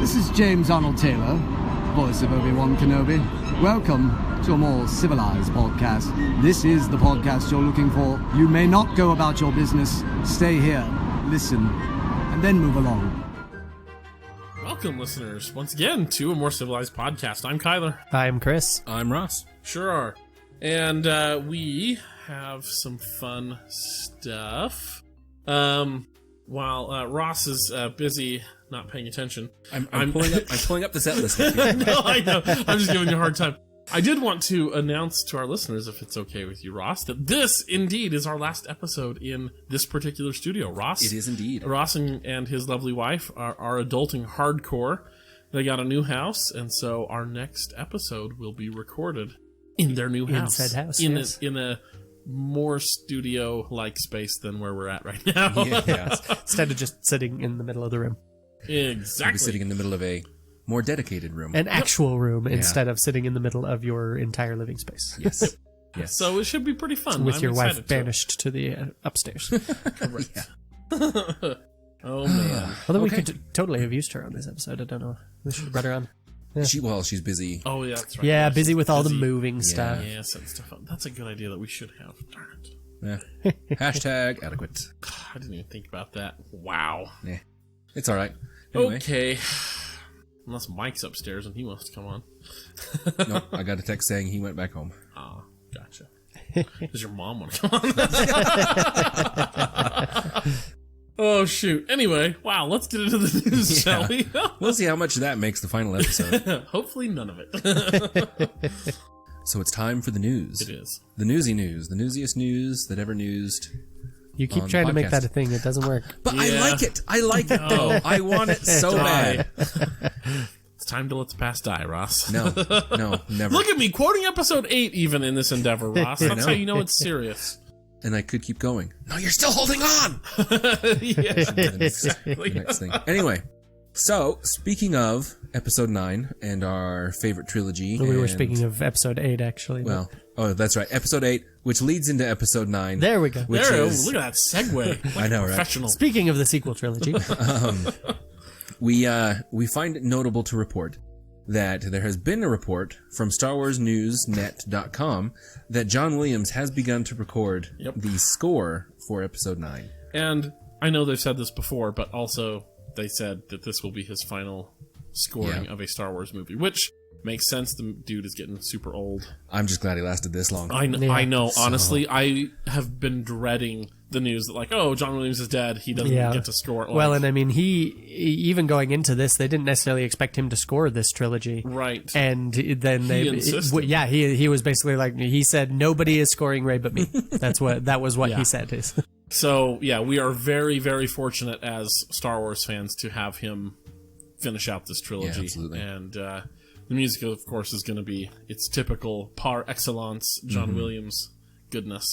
This is James Arnold Taylor, voice of Obi-Wan Kenobi. Welcome to a more civilized podcast. This is the podcast you're looking for. You may not go about your business. Stay here, listen, and then move along. Welcome, listeners, once again to a more civilized podcast. I'm Kyler. I'm Chris. I'm Ross. Sure are. And we have some fun stuff. While Ross is busy not paying attention, I'm pulling up the set list. No, I know. I'm just giving you a hard time. I did want to announce to our listeners, if it's okay with you, Ross, that this indeed is our last episode in this particular studio. Ross, It is indeed. Ross and his lovely wife are adulting hardcore. They got a new house, and so our next episode will be recorded in their new house. In said house, yes. In a more studio-like space than where we're at right now. Yeah. Instead of just sitting in the middle of the room. Exactly. You'll be sitting in the middle of a more dedicated room. An actual room instead of sitting in the middle of your entire living space. Yes. Yes. So it should be pretty fun. With I'm your wife excited banished to the upstairs. Correct. Oh, man. Although we could totally have used her on this episode. I don't know. We should have brought her on. Yeah. She's busy. Oh, yeah, that's right. Yeah, She's busy with all the moving stuff. Yeah, setting stuff up. That's a good idea that we should have. Darn it. Yeah. Hashtag adequate. I didn't even think about that. Wow. Yeah. It's all right. Anyway. Okay. Unless Mike's upstairs and he wants to come on. Nope, I got a text saying he went back home. Oh, gotcha. Does your mom want to come on? Oh, shoot. Anyway, wow, let's get into the news, shall we? We'll see how much that makes the final episode. Hopefully none of it. So it's time for the news. It is. The newsy news. The newsiest news that ever newsed. You keep on trying the to make podcast. that a thing. It doesn't work. But Yeah. I like it. I like it, though. I want it so bad. It's time to let the past die, Ross. No, never. Look at me quoting episode 8 even in this endeavor, Ross. That's know. how you know it's serious. And I could keep going. No, you're still holding on! Yeah, The exactly. next thing. Anyway, so speaking of episode 9 and our favorite trilogy. We were and- speaking of episode 8, actually. Well, oh, that's right. Episode 8, which leads into episode 9. There we go. Which There, is, look at that segue. Like I know, right? Professional. Speaking of the sequel trilogy, we find it notable to report that there has been a report from StarWarsNewsNet.com that John Williams has begun to record the score for episode 9. And I know they've said this before, but also they said that this will be his final scoring of a Star Wars movie, which makes sense. The dude is getting super old. I'm just glad he lasted this long. I Yeah. know. Honestly, I have been dreading the news that, like, oh, John Williams is dead. He doesn't get to score. Like, well, and I mean, he even going into this, they didn't necessarily expect him to score this trilogy, right. And then He insisted. he was basically like, he said, nobody is scoring Rey but me. That was what he said. So, yeah, we are very, very fortunate as Star Wars fans to have him finish out this trilogy. Yeah, absolutely. And the music, of course, is going to be its typical par excellence John Williams goodness.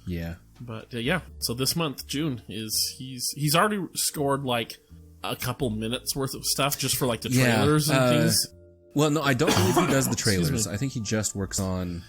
Yeah. But so this month, June, he's already scored like a couple minutes worth of stuff just for like the trailers and things. Well, no, I don't believe he does the Excuse trailers. me. I think he just works on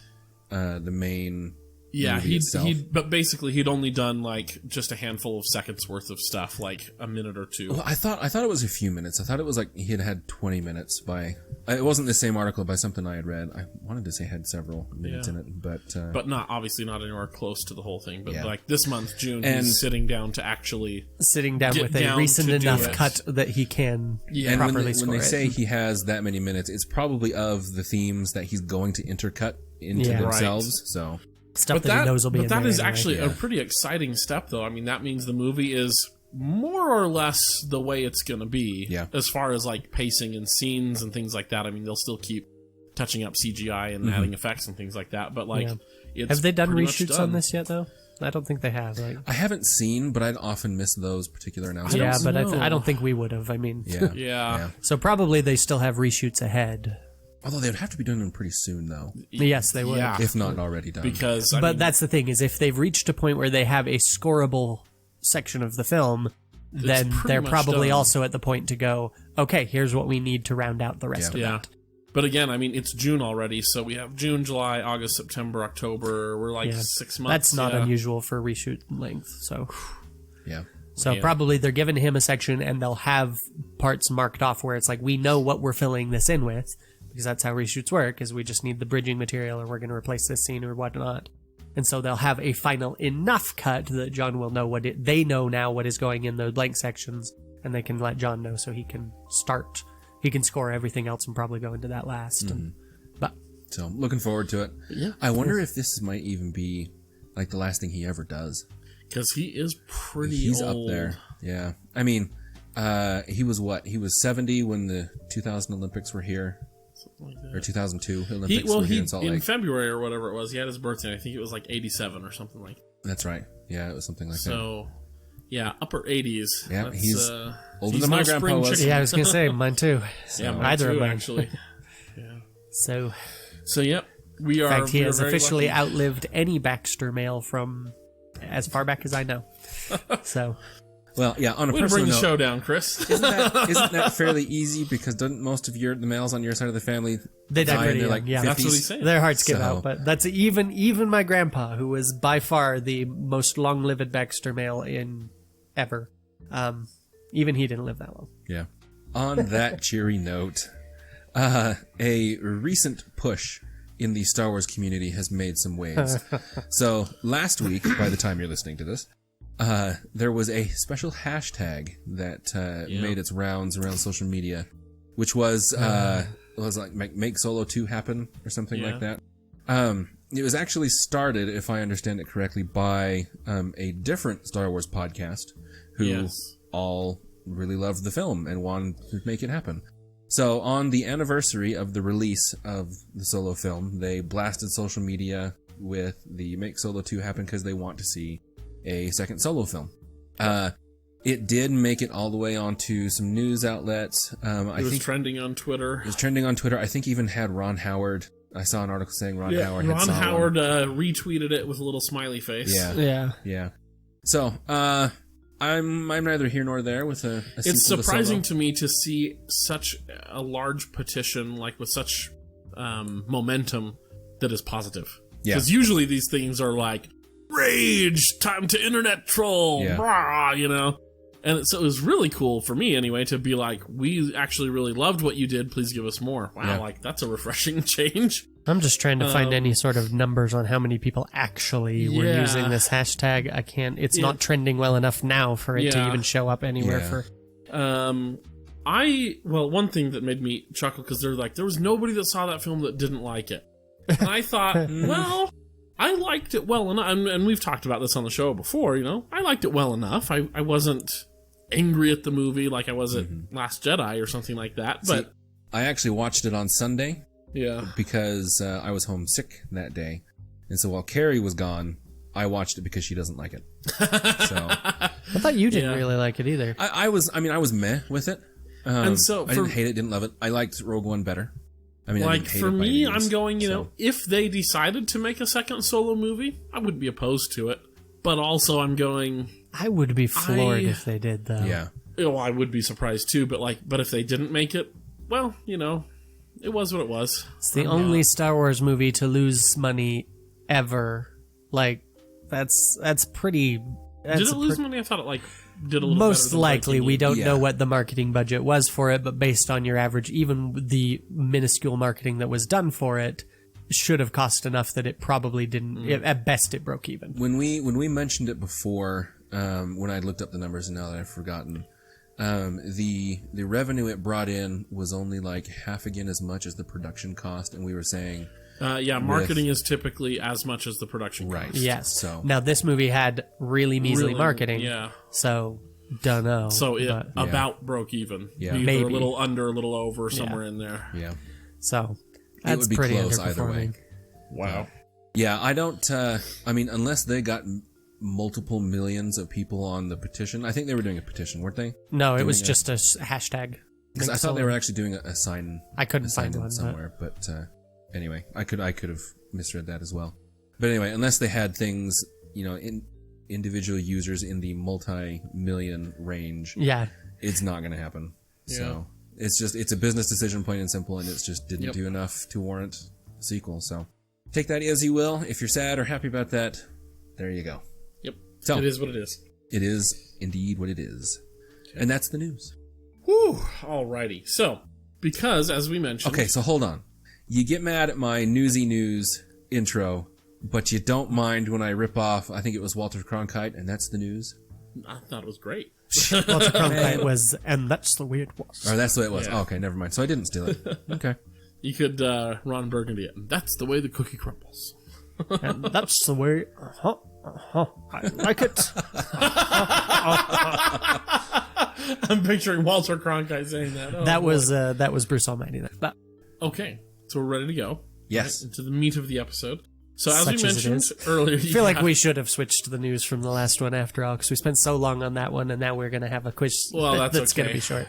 the main Yeah, movie itself. but basically he'd only done like just a handful of seconds worth of stuff, like a minute or two. Well, I thought it was a few minutes. I thought it was like he had 20 minutes by. It wasn't the same article by something I had read. I wanted to say it had several minutes in it, but But obviously not anywhere close to the whole thing. But Yeah. like this month, June, And- he's sitting down to actually Sitting down Get with a down recent to do enough it. cut that he can and properly when score they it. say he has that many minutes, it's probably of the themes that he's going to intercut into Yeah. themselves. So stuff that he knows will be in But that there is anyway. actually a pretty exciting step, though. I mean, that means the movie is more or less the way it's going to be. Yeah. As far as like pacing and scenes and things like that. I mean, they'll still keep touching up CGI and adding effects and things like that. But like, it's Have they done pretty much reshoots done. on this yet, though? I don't think they have. Like, I haven't seen, but I'd often miss those particular announcements. yeah, but know. I don't think we would have. I mean, Yeah. Yeah. so probably they still have reshoots ahead. Although they would have to be doing them pretty soon, though, Yes, they would. Yeah. if not already done. Because, I But mean, that's the thing, is if they've reached a point where they have a scoreable section of the film, then pretty they're much probably done. also at the point to go, okay, here's what we need to round out the rest of yeah. it. But again, I mean, it's June already, so we have June, July, August, September, October. We're like Yeah. 6 months. That's not yeah. unusual for reshoot length, so... yeah. So probably they're giving him a section and they'll have parts marked off where it's like, we know what we're filling this in with, because that's how reshoots work, is we just need the bridging material or we're going to replace this scene or whatnot. And so they'll have a final enough cut that John will know they know now what is going in the blank sections, and they can let John know so he can score everything else and probably go into that last. So looking forward to it. Yeah. I wonder if this might even be like the last thing he ever does. Because he is pretty He's old. up there. Yeah. I mean, he was what? He was 70 when the 2000 Olympics were here. Something like that. Or 2002 Olympics were here in Salt Lake. In February or whatever it was, he had his birthday. I think it was like 87 or something like that. That's right. Yeah, it was something like that. So, yeah, upper 80s. Yeah, That's, he's older he's than my no grandpa spring was. chicken. Yeah, I was going to say, mine too. Yeah, mine Either too, of mine. actually. Yeah. So, Yep. We are. in fact, he has very officially lucky. outlived any Baxter male from as far back as I know. So, Well, yeah, on a Way to personal bring the note, show down, Chris. isn't that fairly easy? Because doesn't most of the males on your side of the family they die die in pretty their young, like yeah. 50s? That's what he's saying. Their hearts give So- out, but that's even my grandpa, who was by far the most long-lived Baxter male in ever. Even he didn't live that long. Yeah. On that cheery note, a recent push in the Star Wars community has made some waves. So last week, by the time you're listening to this, there was a special hashtag that made its rounds around social media, which was like make Solo 2 happen or something like that. It was actually started, if I understand it correctly, by a different Star Wars podcast who all really loved the film and wanted to make it happen. So on the anniversary of the release of the Solo film, they blasted social media with the Make Solo 2 happen because they want to see a second Solo film. It did make it all the way onto some news outlets. I It was think trending on Twitter. it was trending on Twitter. I think even had Ron Howard. I saw an article saying Ron Howard had Ron saw one. Howard retweeted it with a little smiley face. Yeah. So, I'm neither here nor there with a It's sequel to surprising Solo. to me to see such a large petition, like with such momentum, that is positive. Yeah. Because usually these things are like, rage, time to internet troll, Yeah. brah, you know? And so it was really cool for me, anyway, to be like, we actually really loved what you did, please give us more. Wow, Yeah. like, that's a refreshing change. I'm just trying to find any sort of numbers on how many people actually were Yeah. using this hashtag. I can't. It's not trending well enough now for it to Yeah. even show up anywhere. Yeah. One thing that made me chuckle, because they're like, there was nobody that saw that film that didn't like it. And I thought, well, I liked it well enough, and we've talked about this on the show before, you know, I liked it well enough. I wasn't angry at the movie like I was at Last Jedi or something like that, but See, I actually watched it on Sunday yeah. because I was homesick that day. And so while Carrie was gone, I watched it because she doesn't like it. So I thought you didn't Yeah. really like it either. I was meh with it. And so I didn't hate it, didn't love it. I liked Rogue One better. I mean, I Like, didn't hate for it by me, any means, I'm going, you so. know, if they decided to make a second Solo movie, I wouldn't be opposed to it. But also, I'm going, I would be floored I- if they did, though. Yeah. well, I would be surprised too, but if they didn't make it, well, you know, it was what it was. It's the only Star Wars movie to lose money ever. Like, that's pretty. That's Did it a lose pre- money? I thought it, like, did a little Most better than likely, we don't Yeah. know what the marketing budget was for it, but based on your average, even the minuscule marketing that was done for it, should have cost enough that it probably didn't. At best, it broke even. When we mentioned it before, when I looked up the numbers and now that I've forgotten, the revenue it brought in was only like half again as much as the production cost, and we were saying marketing is typically as much as the production cost. right. Yes. So Now, this movie had really measly Really, marketing. Yeah. So, don't know. So it but- about broke even. Yeah. Either Maybe. a little under, a little over, somewhere in there. yeah. So, that's would be pretty close either way. underperforming. Wow. Yeah, I don't. I mean, unless they got multiple millions of people on the petition. I think they were doing a petition, weren't they? No, it was Doing a- just a hashtag. Because I thought they were actually doing a sign. I couldn't a sign find in one, but- somewhere, but anyway, I could have misread that as well. But anyway, unless they had things, you know, in individual users in the multi-million range, Yeah. it's not going to happen. So it's a business decision, plain and simple, and it's just didn't do enough to warrant a sequel. So take that as you will. If you're sad or happy about that, there you go. Yep. So It is what it is. It is indeed what it is. And that's the news. Whew. Alrighty. So, because, as we mentioned... Okay, so hold on. You get mad at my newsy news intro, but you don't mind when I rip off, I think it was Walter Cronkite, and that's the news? I thought it was great. Walter Cronkite was, and that's the way it was. Or that's the way it was. Yeah. Oh, okay, never mind. So I didn't steal it. Okay. You could Ron Burgundy it. And that's the way the cookie crumbles. And that's the way, I like it. I'm picturing Walter Cronkite saying that. Oh, that was Bruce Almighty. But Okay, so we're ready to go. Yes. Right, into the meat of the episode. So as Such we as it mentioned is. earlier... I feel like we should have switched to the news from the last one after all, because we spent so long on that one, and now we're going to have a quiz Well, that's going to okay. be short.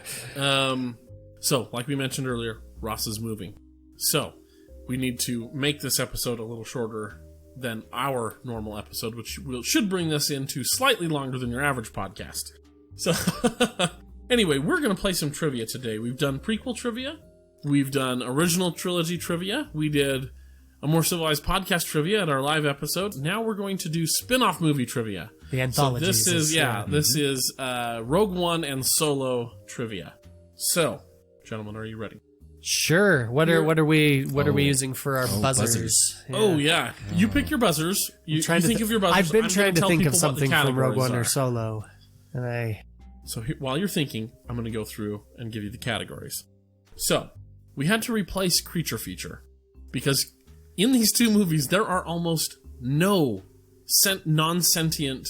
So, like we mentioned earlier, Ross is moving. So, we need to make this episode a little shorter than our normal episode, which should bring this into slightly longer than your average podcast. So, anyway, we're going to play some trivia today. We've done prequel trivia. We've done original trilogy trivia. We did a More Civilized podcast trivia at our live episode. Now we're going to do spin-off movie trivia. The anthology. So this is, this is Rogue One and Solo trivia. So, gentlemen, are you ready? Sure. What are we using for our buzzers? Yeah. Oh yeah, you pick your buzzers. You think of your buzzers. I've been I'm trying gonna to tell think of people what something the from Rogue categories One or are. Solo, and So while you're thinking, I'm going to go through and give you the categories. So we had to replace creature feature because in these two movies there are almost no non-sentient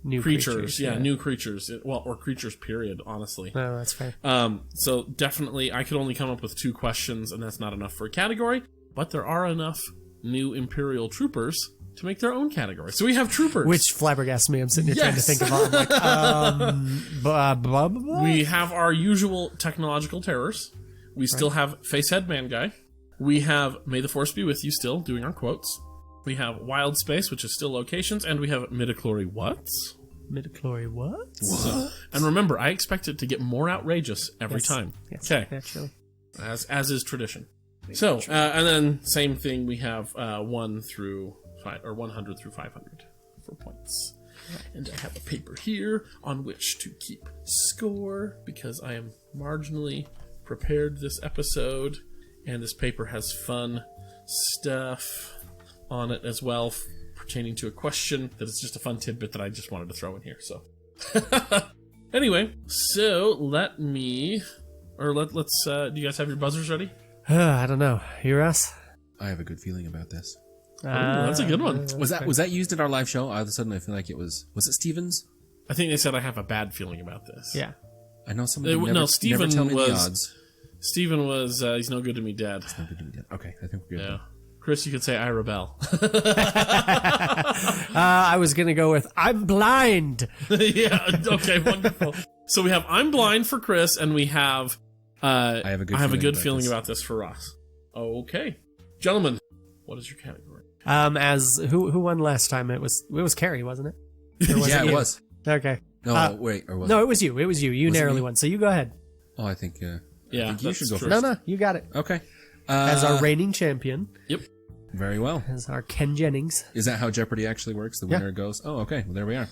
new creatures. Yeah, new creatures. Well, or creatures. Period. Honestly. No, that's fair. So definitely, I could only come up with 2 questions, and that's not enough for a category. But there are enough new Imperial troopers to make their own category. So we have troopers. Which flabbergasts me. I'm sitting here trying to think of all. I'm like, blah, blah, blah. We have our usual technological terrors. We still have Facehead Man Guy. We have May the Force Be With You still, doing our quotes. We have Wild Space, which is still locations, and we have Midichlorian What's? Midichlorian what? So, and remember, I expect it to get more outrageous every time. Yes, Okay, naturally. as is tradition. So, and then same thing. We have 1 through 5 or 100 through 500 for points. And I have a paper here on which to keep score because I am marginally prepared this episode, and this paper has fun stuff on it as well pertaining to a question that is just a fun tidbit that I just wanted to throw in here. So anyway, so let's do you guys have your buzzers ready? I don't know. You, Ross? I have a good feeling about this. Ooh, that's a good one. Was that used in our live show? All of a sudden, I feel like it was it Stevens? I think they said I have a bad feeling about this. Yeah. I know somebody Steven never tell me the was- odds. Steven was he's no good to me dead. No good to me yet. Okay, I think we're good. Yeah. Chris, you could say I rebel. I was going to go with I'm blind. Yeah, okay, wonderful. So we have I'm blind for Chris, and we have I have a good feeling this. about this for Ross. Okay. Gentlemen, what is your category? As who won last time? It was Carrie, wasn't it? Or was Yeah, you? it was. Okay. No, wait, or was No, it? it was you. It was you. You Was it narrowly me? won. So you go ahead. Oh, I think Yeah, you that's should go true. first. No, you got it. Okay. As our reigning champion, Yep. Very well. as our Ken Jennings. Is that how Jeopardy actually works? The Yeah. winner goes. Oh, okay. Well, there we are.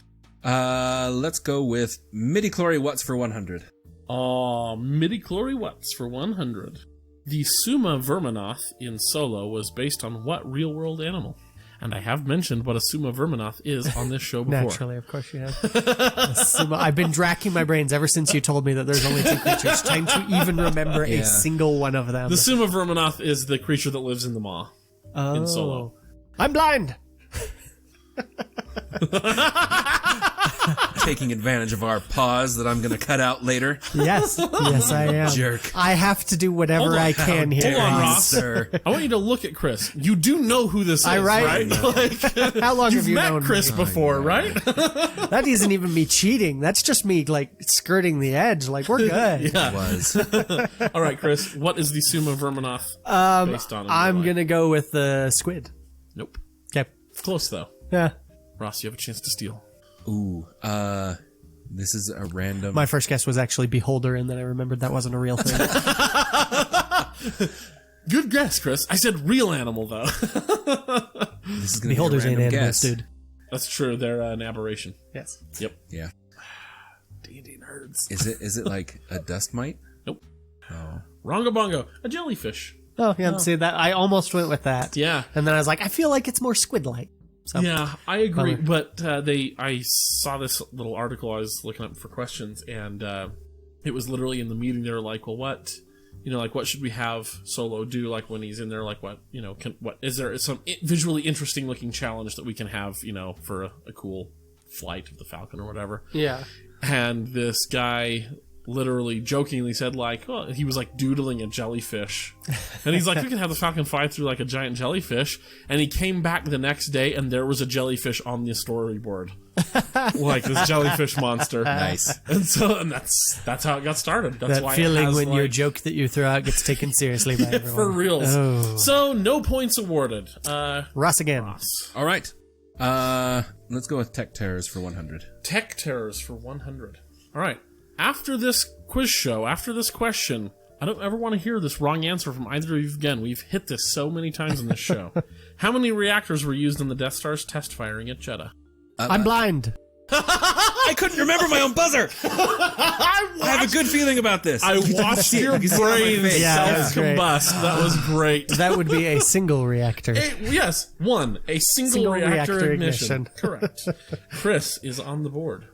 Let's go with midichlorian What's for 100. Midichlorian What's for 100. The Summa Verminoth in Solo was based on what real-world animal? And I have mentioned what a Summa Verminoth is on this show before. Naturally, of course you have. I've been racking my brains ever since you told me that there's only 2 creatures, trying to even remember a single one of them. The Summa Verminoth is the creature that lives in the maw in Solo. I'm blind. Taking advantage of our pause that I'm going to cut out later. Yes, I am. Jerk. I have to do whatever Hold on. I can here. Hold on, Please, Ross. sir. I want you to look at Chris. You do know who this is, right? Like, How long you've have you met known Chris me? before, right? That isn't even me cheating. That's just me like skirting the edge. Like we're good. It was. All right, Chris. What is the Summa Verminoth based on? in real I'm life? gonna go with the squid. Nope. Okay. Close though. Yeah. Ross, you have a chance to steal. Ooh. This is a random. My first guess was actually beholder, and then I remembered that wasn't a real thing. Good guess, Chris. I said real animal though. This is going to be a Beholders ain't random animals, guess. dude. That's true. They're an aberration. Yes. Yep. Yeah. D&D nerds. Is it like a dust mite? Nope. Oh. Wrongo bongo. A jellyfish. Oh, yeah. See, that I almost went with that. Yeah. And then I was like, I feel like it's more squid-like. So, Yeah, I agree. Bummer. But I saw this little article I was looking up for questions, and it was literally in the meeting. They were like, well, what should we have Solo do? Like when he's in there, like what is there some visually interesting looking challenge that we can have, for a cool flight of the Falcon or whatever? Yeah. And this guy literally jokingly said, like, oh, he was like doodling a jellyfish, and he's like, we can have the Falcon fly through like a giant jellyfish. And he came back the next day, and there was a jellyfish on the storyboard, like this jellyfish monster. Nice. And that's how it got started. That's That why feeling it has, when like, your joke that you throw out gets taken seriously by everyone. for reals. Oh. So no points awarded. Ross again. All right. Let's go with Tech Terrors for 100. Tech Terrors for 100. All right. After this quiz show, after this question, I don't ever want to hear this wrong answer from either of you again. We've hit this so many times in this show. How many reactors were used in the Death Star's test firing at Jeddah? I'm blind. I couldn't remember my own buzzer. I have a good feeling about this. I watched your brain Yeah, that was great. self-combust. That was great. That would be a single reactor. Yes, one. A single reactor ignition. Correct. Chris is on the board.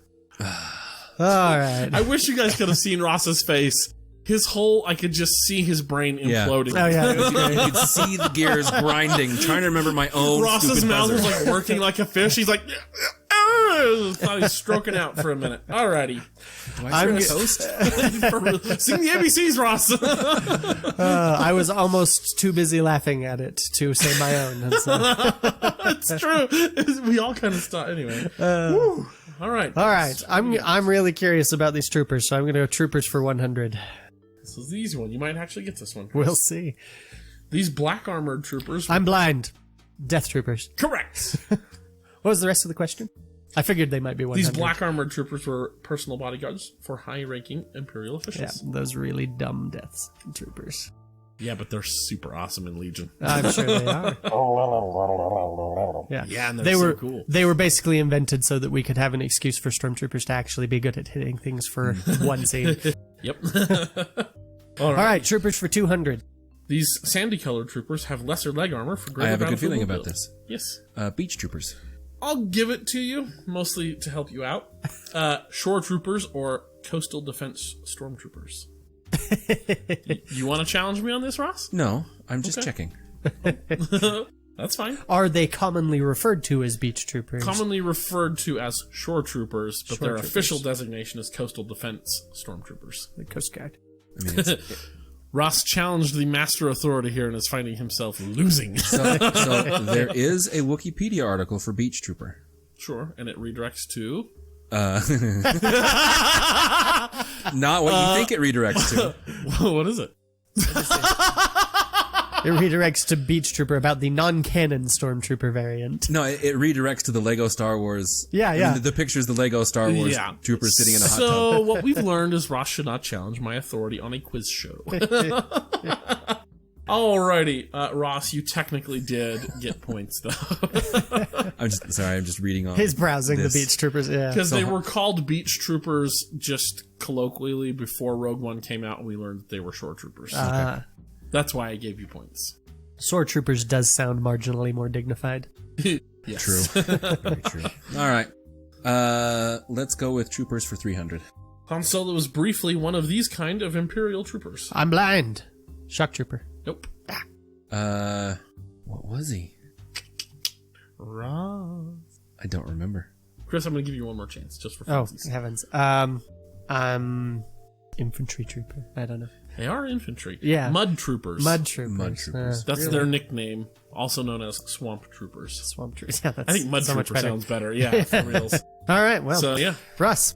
All right. I wish you guys could have seen Ross's face. I could just see his brain imploding. Oh, yeah. It was great. You could see the gears grinding, trying to remember my own Ross's stupid mouth buzzer. was like working like a fish. He's like, thought he was stroking out for a minute. Alrighty. I'm toast. Sing the ABCs, Ross. I was almost too busy laughing at it to say my own. And so. It's true. We all kind of stopped. Anyway. Woo. All right. All right. I'm really curious about these troopers, so I'm going to go troopers for 100. This is the easy one. You might actually get this one. We'll see. These black armored troopers. I'm blind. Death troopers. Correct. What was the rest of the question? I figured they might be 100. These black armored troopers were personal bodyguards for high-ranking Imperial Yeah, officials. those really dumb death troopers. Yeah, but they're super awesome in Legion. I'm sure they are. Yeah, Yeah, and they're so cool. They were basically invented so that we could have an excuse for stormtroopers to actually be good at hitting things for one scene. Yep. All right, troopers for 200. These sandy-colored troopers have lesser leg armor for I greater have a good battlefield feeling about mobility. this. Yes. Beach Troopers. I'll give it to you, mostly to help you out. Shore troopers or coastal defense stormtroopers. You want to challenge me on this, Ross? No, I'm just Okay. checking. That's fine. Are they commonly referred to as beach troopers? Commonly referred to as shore troopers, but Shore their troopers. official designation is coastal defense stormtroopers. The Coast Guard. I mean, it's, Ross challenged the master authority here and is finding himself losing. so there is a Wikipedia article for Beach Trooper. Sure, and it redirects to... Not what you think it redirects to. What is it? It redirects to Beach Trooper about the non-canon Stormtrooper variant. No, it redirects to the Lego Star Wars. Yeah, I yeah. mean, the picture's the Lego Star Wars Yeah. troopers sitting in a hot So tub. what we've learned is Ross should not challenge my authority on a quiz show. Alrighty, Ross, you technically did get points though, I'm just reading on. He's browsing this. the Beach Troopers, yeah. because they were called beach troopers just colloquially before Rogue One came out, and we learned that they were shore troopers. That's why I gave you points. Sword Troopers does sound marginally more dignified. Yes. True. Very true. All right. Let's go with Troopers for 300. Han Solo was briefly one of these kind of Imperial troopers. I'm blind. Shock Trooper. Nope. What was he? Ross. I don't remember. Chris, I'm going to give you one more chance, just for Oh, funsies. heavens. I'm Infantry Trooper. I don't know. They are infantry. Yeah. Mud troopers. Mud Troopers. Mud Troopers. That's really? their nickname, also known as swamp troopers. Swamp Troopers. Yeah, that's I think mud so much trooper better. sounds better. Yeah, for reals. All right, well, So yeah, Russ,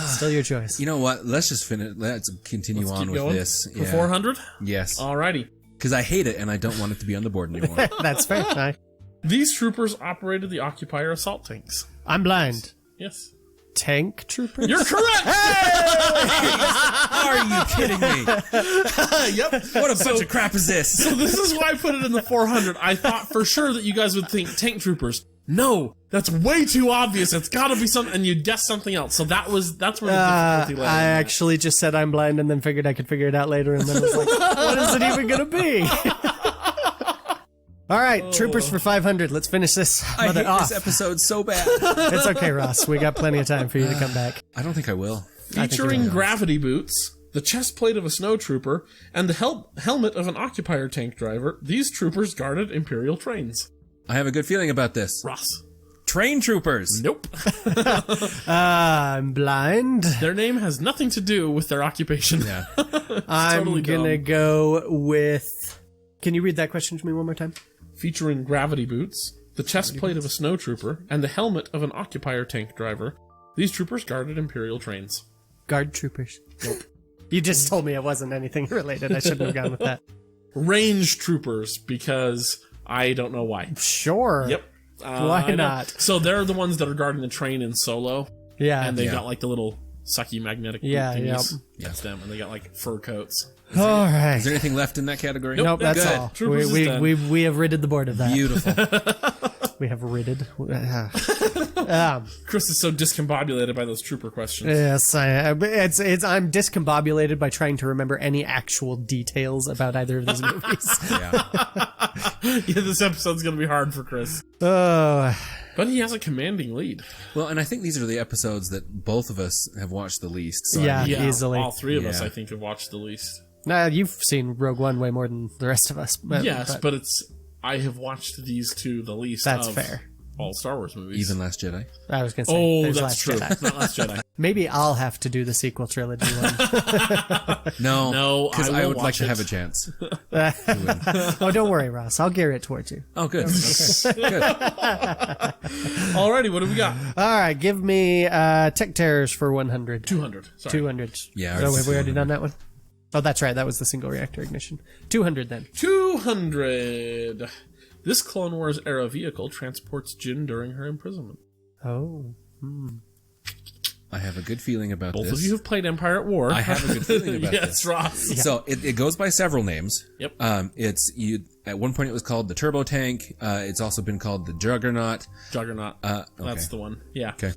still your choice. You know what? Let's just finish. Let's continue let's on keep with going this. for 400. Yes. Alrighty. Because I hate it and I don't want it to be on the board anymore. That's fair. These troopers operated the Occupier assault tanks. I'm blind. Yes. Tank Trooper? You're correct! Are you kidding me? Yep. What a bunch of crap is this? So this is why I put it in the 400. I thought for sure that you guys would think tank troopers. no, that's way too obvious. It's got to be something, and you guessed something else. So that's where the difficulty lay. I actually just said I'm blind and then figured I could figure it out later, and then was like, what is it even going to be? All right, Troopers for 500. Let's finish this I mother hate off. this episode so bad. It's okay, Ross. We got plenty of time for you to come back. I don't think I will. Featuring gravity boots, the chest plate of a snow trooper, and the helmet of an occupier tank driver, these troopers guarded Imperial trains. I have a good feeling about this. Ross. Train troopers. Nope. I'm blind. Their name has nothing to do with their occupation. Yeah. I'm totally gonna dumb. go with... Can you read that question to me one more time? Featuring gravity boots, the chest plate of a snow trooper, and the helmet of an occupier tank driver, these troopers guarded Imperial trains. Guard troopers. Nope. You just told me it wasn't anything related. I shouldn't have gone with that. Range troopers, because I don't know why. Sure. Yep. Why I know. not? So they're the ones that are guarding the train in Solo, Yeah. and they got like the little sucky magnetic Yeah, thingies. yep. That's them, and they got like fur coats. All right. Is there anything left in that category? Nope, that's Good. all. Troopers is done. We have ridded the board of that. Beautiful. We have ridded. Chris is so discombobulated by those trooper questions. Yes, I'm discombobulated by trying to remember any actual details about either of these movies. Yeah, this episode's gonna be hard for Chris. Oh, But he has a commanding lead. Well, and I think these are the episodes that both of us have watched the least. So Yeah. Yeah, Easily. all three of us, Yeah. I think, have watched the least. you've seen Rogue One way more than the rest of us. Yes, but I have watched these two the least. That's of fair. All Star Wars movies. Even Last Jedi. I was going to say, Oh, there's that's Last true. Jedi. Not Last Jedi. Maybe I'll have to do the sequel trilogy one. No, because I I will would like watch to it. have a chance. Oh, don't worry, Ross. I'll gear it towards you. Oh, good. Okay. Good. Alrighty, what do we got? All right, give me Tech Terrors for 100. 200. Sorry. 200. Yeah, So it's have we already 200. done that one? Oh, that's right. That was the single reactor ignition. 200 then. 200. This Clone Wars era vehicle transports Jyn during her imprisonment. Oh. I have a good feeling about Both this. of you have played Empire at War. I have a good feeling about yes, this. Ross. So it goes by several names. Yep. It's you. At one point, it was called the Turbo Tank. It's also been called the Juggernaut, Juggernaut. okay. That's the one. Yeah. Okay.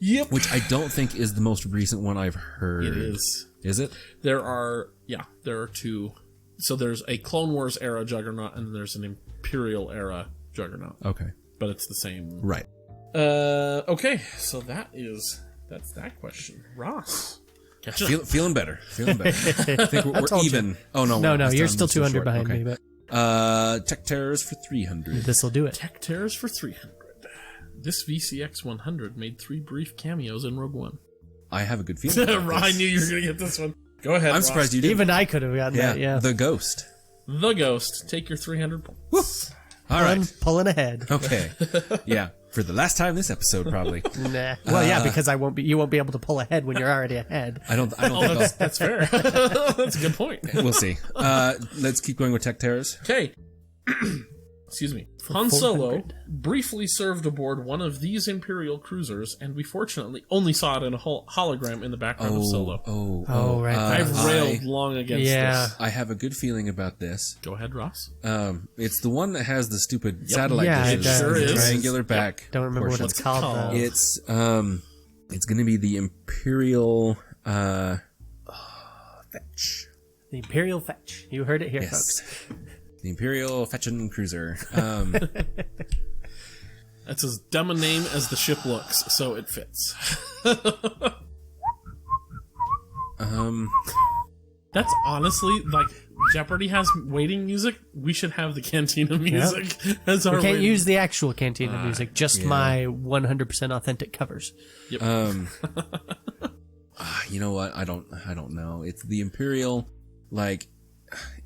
Yep. which I don't think is the most recent one I've heard. It is. Is it? There are two. So there's a Clone Wars era Juggernaut, and there's an Imperial era Juggernaut. Okay. But it's the same. Right. Okay, so that's that question. Ross. Catch up. Feeling better. Feeling better. I think we're told you. even. Oh, no. No, it's you're done. still It's too 200 short. behind Okay. me, but Tech Terrors for 300. this will do it. Tech Terrors for 300. This VCX 100 made 3 brief cameos in Rogue One. I have a good feeling. about I this. knew you were going to get this one. Go ahead. I'm Ross. surprised you didn't. Even I could have gotten that, yeah. The Ghost. The Ghost. Take your 300 points. All I'm right. pulling ahead. Okay. Yeah. For the last time this episode, probably. Nah. Well, yeah, because you won't be able to pull ahead when you're already ahead. I don't Oh, think that's fair. That's a good point. we'll see. Let's keep going with Tech Terrors. Okay. Excuse me. Han Solo 400. briefly served aboard one of these Imperial cruisers, and we fortunately only saw it in a hologram in the background of Solo. Oh, right. I've railed long against Yeah. this. I have a good feeling about this. Go ahead, Ross. It's the one that has the stupid satellite Yeah, it dishes, does. Sure the is. triangular back. Don't remember portion. what it's called, called? though. It's going to be the Imperial Fetch. The Imperial Fetch. You heard it here, Yes. folks. The Imperial Fetchin' Cruiser. That's as dumb a name as the ship looks, so it fits. That's honestly, like, Jeopardy has waiting music. We should have the Cantina music as our We can't waiting. use the actual Cantina music, just my 100% authentic covers. Yep. You know what? I don't know. It's the Imperial, like,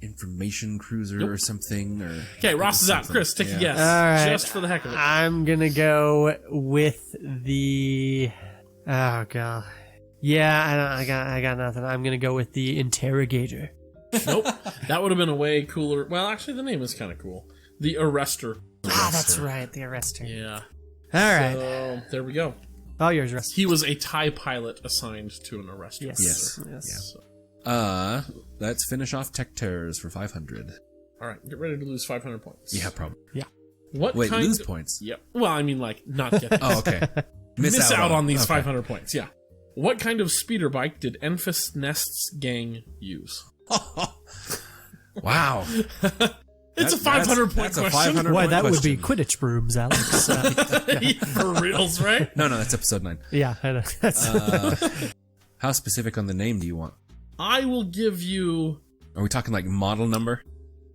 information cruiser or something. Or Okay, Ross is out. something. Chris, take a Yeah. guess. All right. Just for the heck of it. I'm gonna go with the. Oh god. Yeah, I got nothing. I'm gonna go with the Interrogator. Nope. That would have been a way cooler. Well, actually, the name is kind of cool. The Arrester. Ah, that's right, the Arrester. Yeah. All right, So, there we go. all yours, Russ. He was a TIE pilot assigned to an Arrester. Yes. Yes. So, Let's finish off Tech Terrors for 500. all right, get ready to lose 500 points. Yeah, probably. Yeah. What Wait, kind lose of- points. Yep. Well, I mean, like, not get these. Oh, okay. Miss out on these okay. 500 points, yeah. What kind of speeder bike did Enfys Nest's gang use? Wow. It's a 500 point that's a question. 500 Why, point that would be question. Quidditch brooms, Alex. For reals, right? No, that's episode 9. Yeah, I know. That's, How specific on the name do you want? I will give you... Are we talking like model number?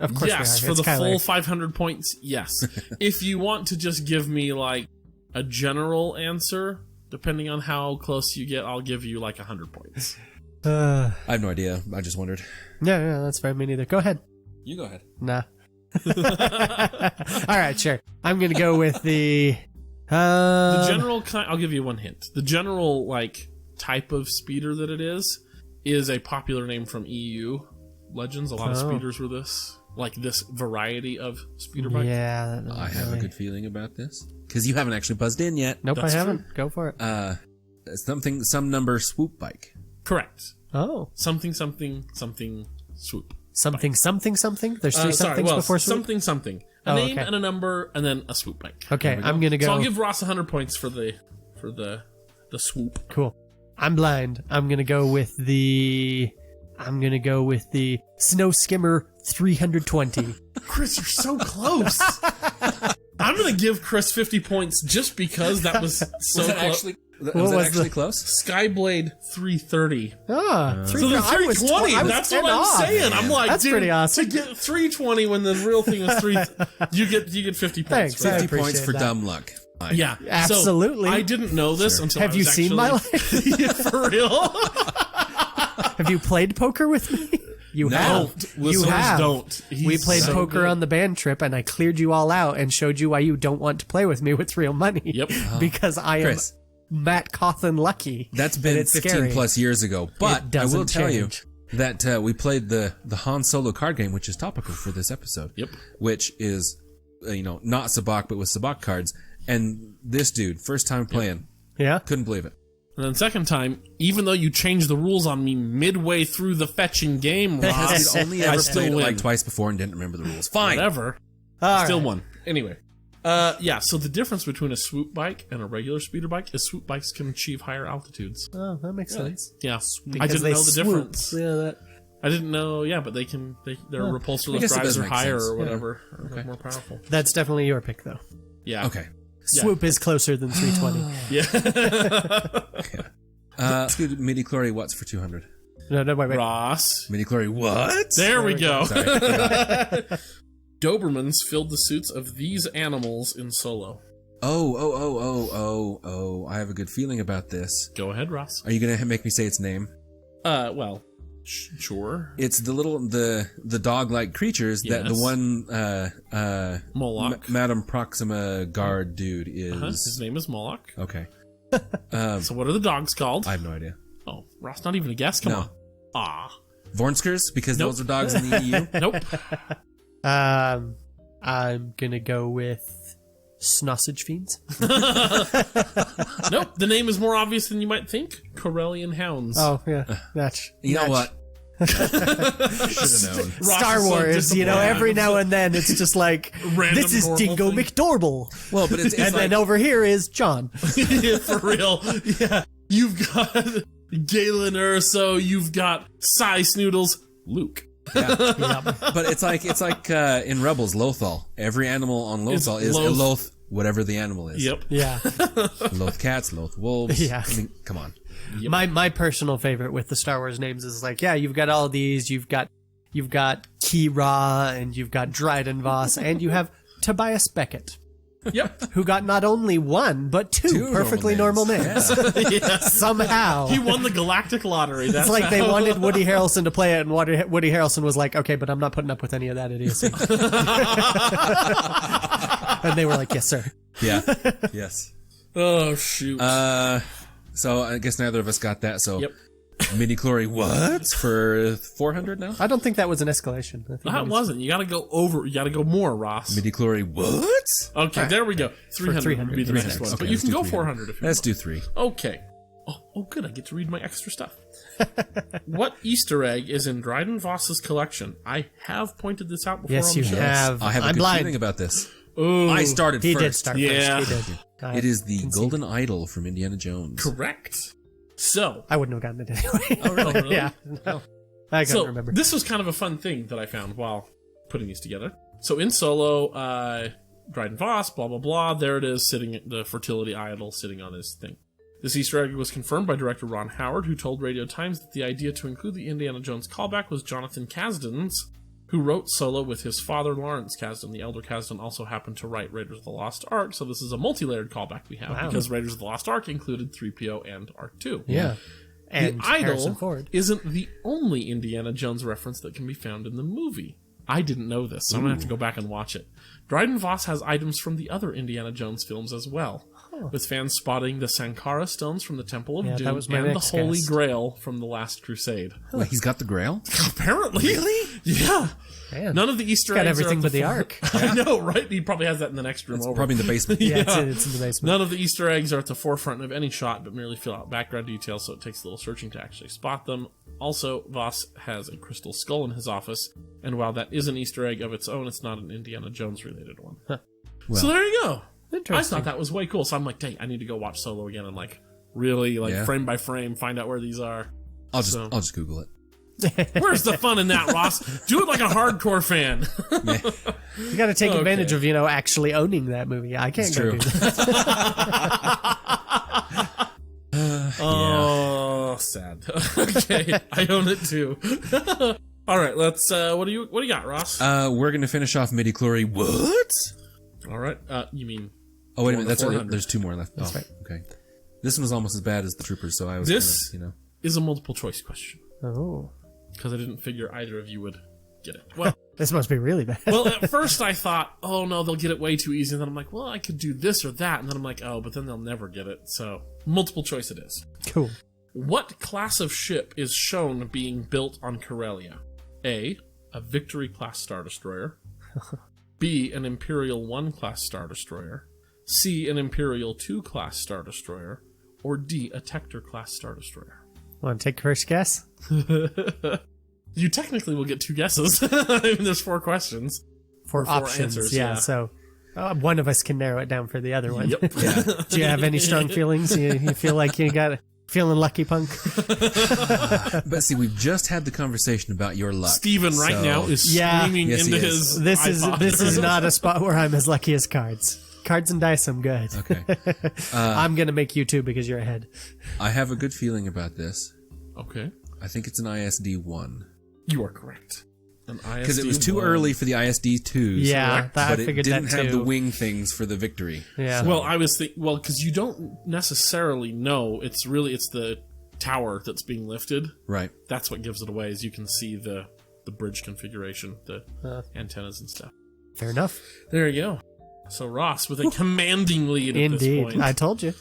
of course yes, we are. for It's the kinda full like- 500 points, yes. If you want to just give me, like, a general answer, depending on how close you get, I'll give you, like, 100 points. I have no idea. I just wondered. No, that's fine. Me neither. Go ahead. You go ahead. Nah. All right, sure. I'm gonna go with the. The general kind... I'll give you one hint. The general, like, type of speeder that it is a popular name from EU Legends. A lot of speeders were this. Like, this variety of speeder bike. Yeah. I have a good feeling about this. Because you haven't actually buzzed in yet. Nope, That's I haven't. Go for it. Some number swoop bike. Correct. Oh. Something, something, something, swoop. Something. There's three somethings before swoop. Something. A name and a number, and then a swoop bike. Okay, I'm gonna go. So I'll give Ross 100 points for the swoop. Cool. I'm blind. I'm gonna go with the Snow Skimmer 320. Chris, you're so close. I'm gonna give Chris 50 points just because that was so Was that close. actually, was that was actually the- close? Skyblade 330. So So the 320, that's what I'm saying. I'm like, That's dude, pretty awesome. to get 320 when the real thing is 3, you get 50 points. Thanks, for I that. 50 points appreciate for that. dumb luck. Fine. Yeah, Absolutely. So I didn't know this until Have I you was seen my actually- life? Yeah, for real? Have you played poker with me? You No. have. You Listeners have. don't. We He's played so poker good. on the band trip, and I cleared you all out and showed you why you don't want to play with me with real money. Yep. Because I am Chris. Matt Cawthon lucky. That's and been it's 15 scary. plus years ago. But I doesn't will tell change. you that we played the Han Solo card game, which is topical for this episode. Yep. Which is, not Sabak, but with Sabak cards. And this dude, first time playing, Yeah. couldn't believe it. And then second time, even though you changed the rules on me midway through the fetching game, Ross, He'd only I ever still played it win. like twice before and didn't remember the rules. Fine. Whatever. All Still right. won. Anyway. Yeah, so the difference between a swoop bike and a regular speeder bike is swoop bikes can achieve higher altitudes. Oh, that makes sense. Yeah. I Because didn't they know the swoop. difference. Yeah, that. I didn't know, yeah, but their I repulsorless guess it drives does are make higher sense. or whatever. Or they're more powerful. That's definitely your pick, though. Yeah. Okay. Swoop is closer than 320. Yeah. Let's do midi-chlori watts for 200. No, wait. Ross. Midi-chlori what? There we go. Sorry. Dobermans filled the suits of these animals in Solo. Oh. I have a good feeling about this. Go ahead, Ross. Are you going to make me say its name? Well, sure. It's the dog-like creatures that the Yes. one Moloch. Madame Proxima guard dude is. His name is Moloch. Okay. So what are the dogs called? I have no idea. Oh, Ross, not even a guess? Come No. on. Ah. Vornskers, because Nope. those are dogs in the EU. Nope. I'm gonna go with Snossage Fiends. Nope. The name is more obvious than you might think. Corellian Hounds. Oh, yeah. That's. You know what? Should have known. Ross Star is so Wars, disappointed. every now and then it's just like, Random this is normal Dingo thing. McDorble. Well, but it's And like, then over here is John. Yeah, for real. Yeah. You've got Galen Urso. You've got Cy Snoodles. Luke. but it's like in Rebels, Lothal. Every animal on Lothal is a Loth. Loth, whatever the animal is. Yep. Yeah. Loth cats, Loth wolves. Yeah. I mean, come on. My personal favorite with the Star Wars names is like, yeah, you've got all these, you've got Kira, and you've got Dryden Voss, and you have Tobias Beckett, Yep. who got not only one, but two perfectly normal names. Yeah. Somehow. He won the galactic lottery. That's It's like they how- wanted Woody Harrelson to play it, and Woody Harrelson was like, okay, but I'm not putting up with any of that idiocy. And they were like, yes, sir. Yeah. Yes. Oh, shoot. So I guess neither of us got that. So Yep. midi-chlori what for 400 now? I don't think that was an escalation. I think That was wasn't. You gotta go over. You gotta go more, Ross. Midi-chlori what? Okay, there we go. 300 would be the 300. next one. Okay, But you let's can do go 300. 400 if you Let's want. do 3. Okay. Oh, good. I get to read my extra stuff. What Easter egg is in Dryden Voss's collection? I have pointed this out before Yes, on the you show. have. I have a I'm good blind. feeling about this. Ooh, I started He first. did start Yeah. first. He did. It is the Golden Idol from Indiana Jones. correct. So, I wouldn't have gotten it anyway. Oh, really? Yeah. No. I can't so remember. this was kind of a fun thing that I found while putting these together. So in Solo, Dryden Voss, blah, blah, blah, there it is, sitting at the fertility idol, sitting on his thing. This Easter egg was confirmed by director Ron Howard, who told Radio Times that the idea to include the Indiana Jones callback was Jonathan Kasdan's, who wrote Solo with his father, Lawrence Kasdan. The elder Kasdan also happened to write Raiders of the Lost Ark, so this is a multi-layered callback we have, Wow. because Raiders of the Lost Ark included 3PO and R2. Yeah. And The Harrison idol Ford. isn't the only Indiana Jones reference that can be found in the movie. I didn't know this, so I'm going to have to go back and watch it. Dryden Voss has items from the other Indiana Jones films as well, with fans spotting the Sankara stones from the Temple of Yeah, Doom that was my and the next Holy guess. Grail from the Last Crusade. Wait, he's got the Grail? Apparently. Really? Yeah. Man. None of the Easter Got eggs everything are but the front. Ark. I know, right? He probably has that in the next room over. Probably in the basement. Yeah, Yeah. it's in the basement. None of the Easter eggs are at the forefront of any shot, but merely fill out background details, so it takes a little searching to actually spot them. Also, Voss has a crystal skull in his office, and while that is an Easter egg of its own, it's not an Indiana Jones related one. So there you go. I Interesting. thought that was way cool. So I'm like, dang, I need to go watch Solo again and really Yeah. frame by frame find out where these are. I'll just Google it. Where's the fun in that, Ross? Do it like a hardcore fan. You got to take advantage of, actually owning that movie. I can't It's go true. do that. Oh, sad. Okay, I own it too. All right, let's. What do you got, Ross? We're going to finish off midi-chlorian. What? All right. You mean? Oh, wait a Going minute. to 400. There's two more left. That's right. Okay. This one was almost as bad as the Troopers, so I was This- kind of, Is a multiple choice question Oh. because I didn't figure either of you would get it. Well, This must be really bad. well, at first I thought, oh no, they'll get it way too easy. And then I'm like, well, I could do this or that. And then I'm like, oh, but then they'll never get it. So multiple choice it is. Cool. What class of ship is shown being built on Corellia? A Victory class Star Destroyer. B, an Imperial 1 class Star Destroyer. C, an Imperial 2 class Star Destroyer. Or D, a Tector class Star Destroyer. Want to take first guess? You technically will get two guesses. I mean, there's 4 questions. For Or 4 options, answers, yeah. yeah. So one of us can narrow it down for the other one. Yep. Do you have any strong feelings? You feel like you got feeling lucky, punk? But see, we've just had the conversation about your luck. Steven right so- now is Yeah. screaming Yes, into he is. his This iPod. is not a spot where I'm as lucky as cards. Cards and dice, I'm good. Okay. I'm gonna make you two because you're ahead. I have a good feeling about this. Okay. I think it's an ISD 1. You are correct. Because it was too early for the ISD 2s. Yeah, I but it figured didn't that have the too. wing things for the victory. Yeah. Well, I was thinking, because you don't necessarily know. It's the tower that's being lifted. Right. That's what gives it away, is you can see the bridge configuration, the antennas and stuff. Fair enough. There you go. So Ross with a commanding lead at this Indeed. point. I told you.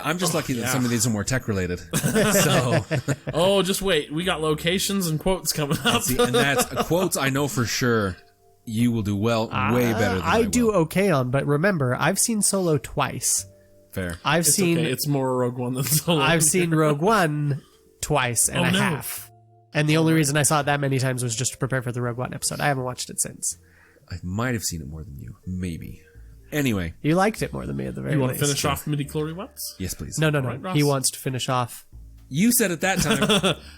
I'm just lucky that yeah. some of these are more tech related. So, Oh, just wait. We got locations and quotes coming up. see, and that's quotes I know for sure you will do way better than I do will. okay on, but remember, I've seen Solo twice. Fair. I've It's seen okay. It's more Rogue One than Solo. I've seen Rogue One twice and Oh, a no. half. And the only reason I saw it that many times was just to prepare for the Rogue One episode. I haven't watched it since. I might have seen it more than you. Maybe. Anyway. You liked it more than me at the very You want least. to finish off midi-chlorian wets? Yes, please. No. Right, Ross? He wants to finish off. You said it that time.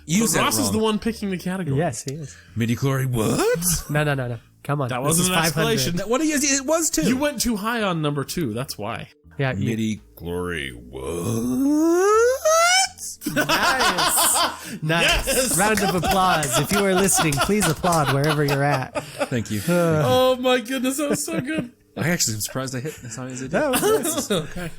You But said Ross it wrong. is the one picking the category. Yes, he is. Midi-chlorian what? No. Come on. That This wasn't is an 500. escalation. What it was too. You went too high on number 2. That's why. Yeah, you, Midi-chlorian what? nice. Yes! Round of applause. If you are listening, please applaud wherever you're at. Thank you. Oh my goodness, that was so good. I actually am surprised I hit as high as I did. That was Okay.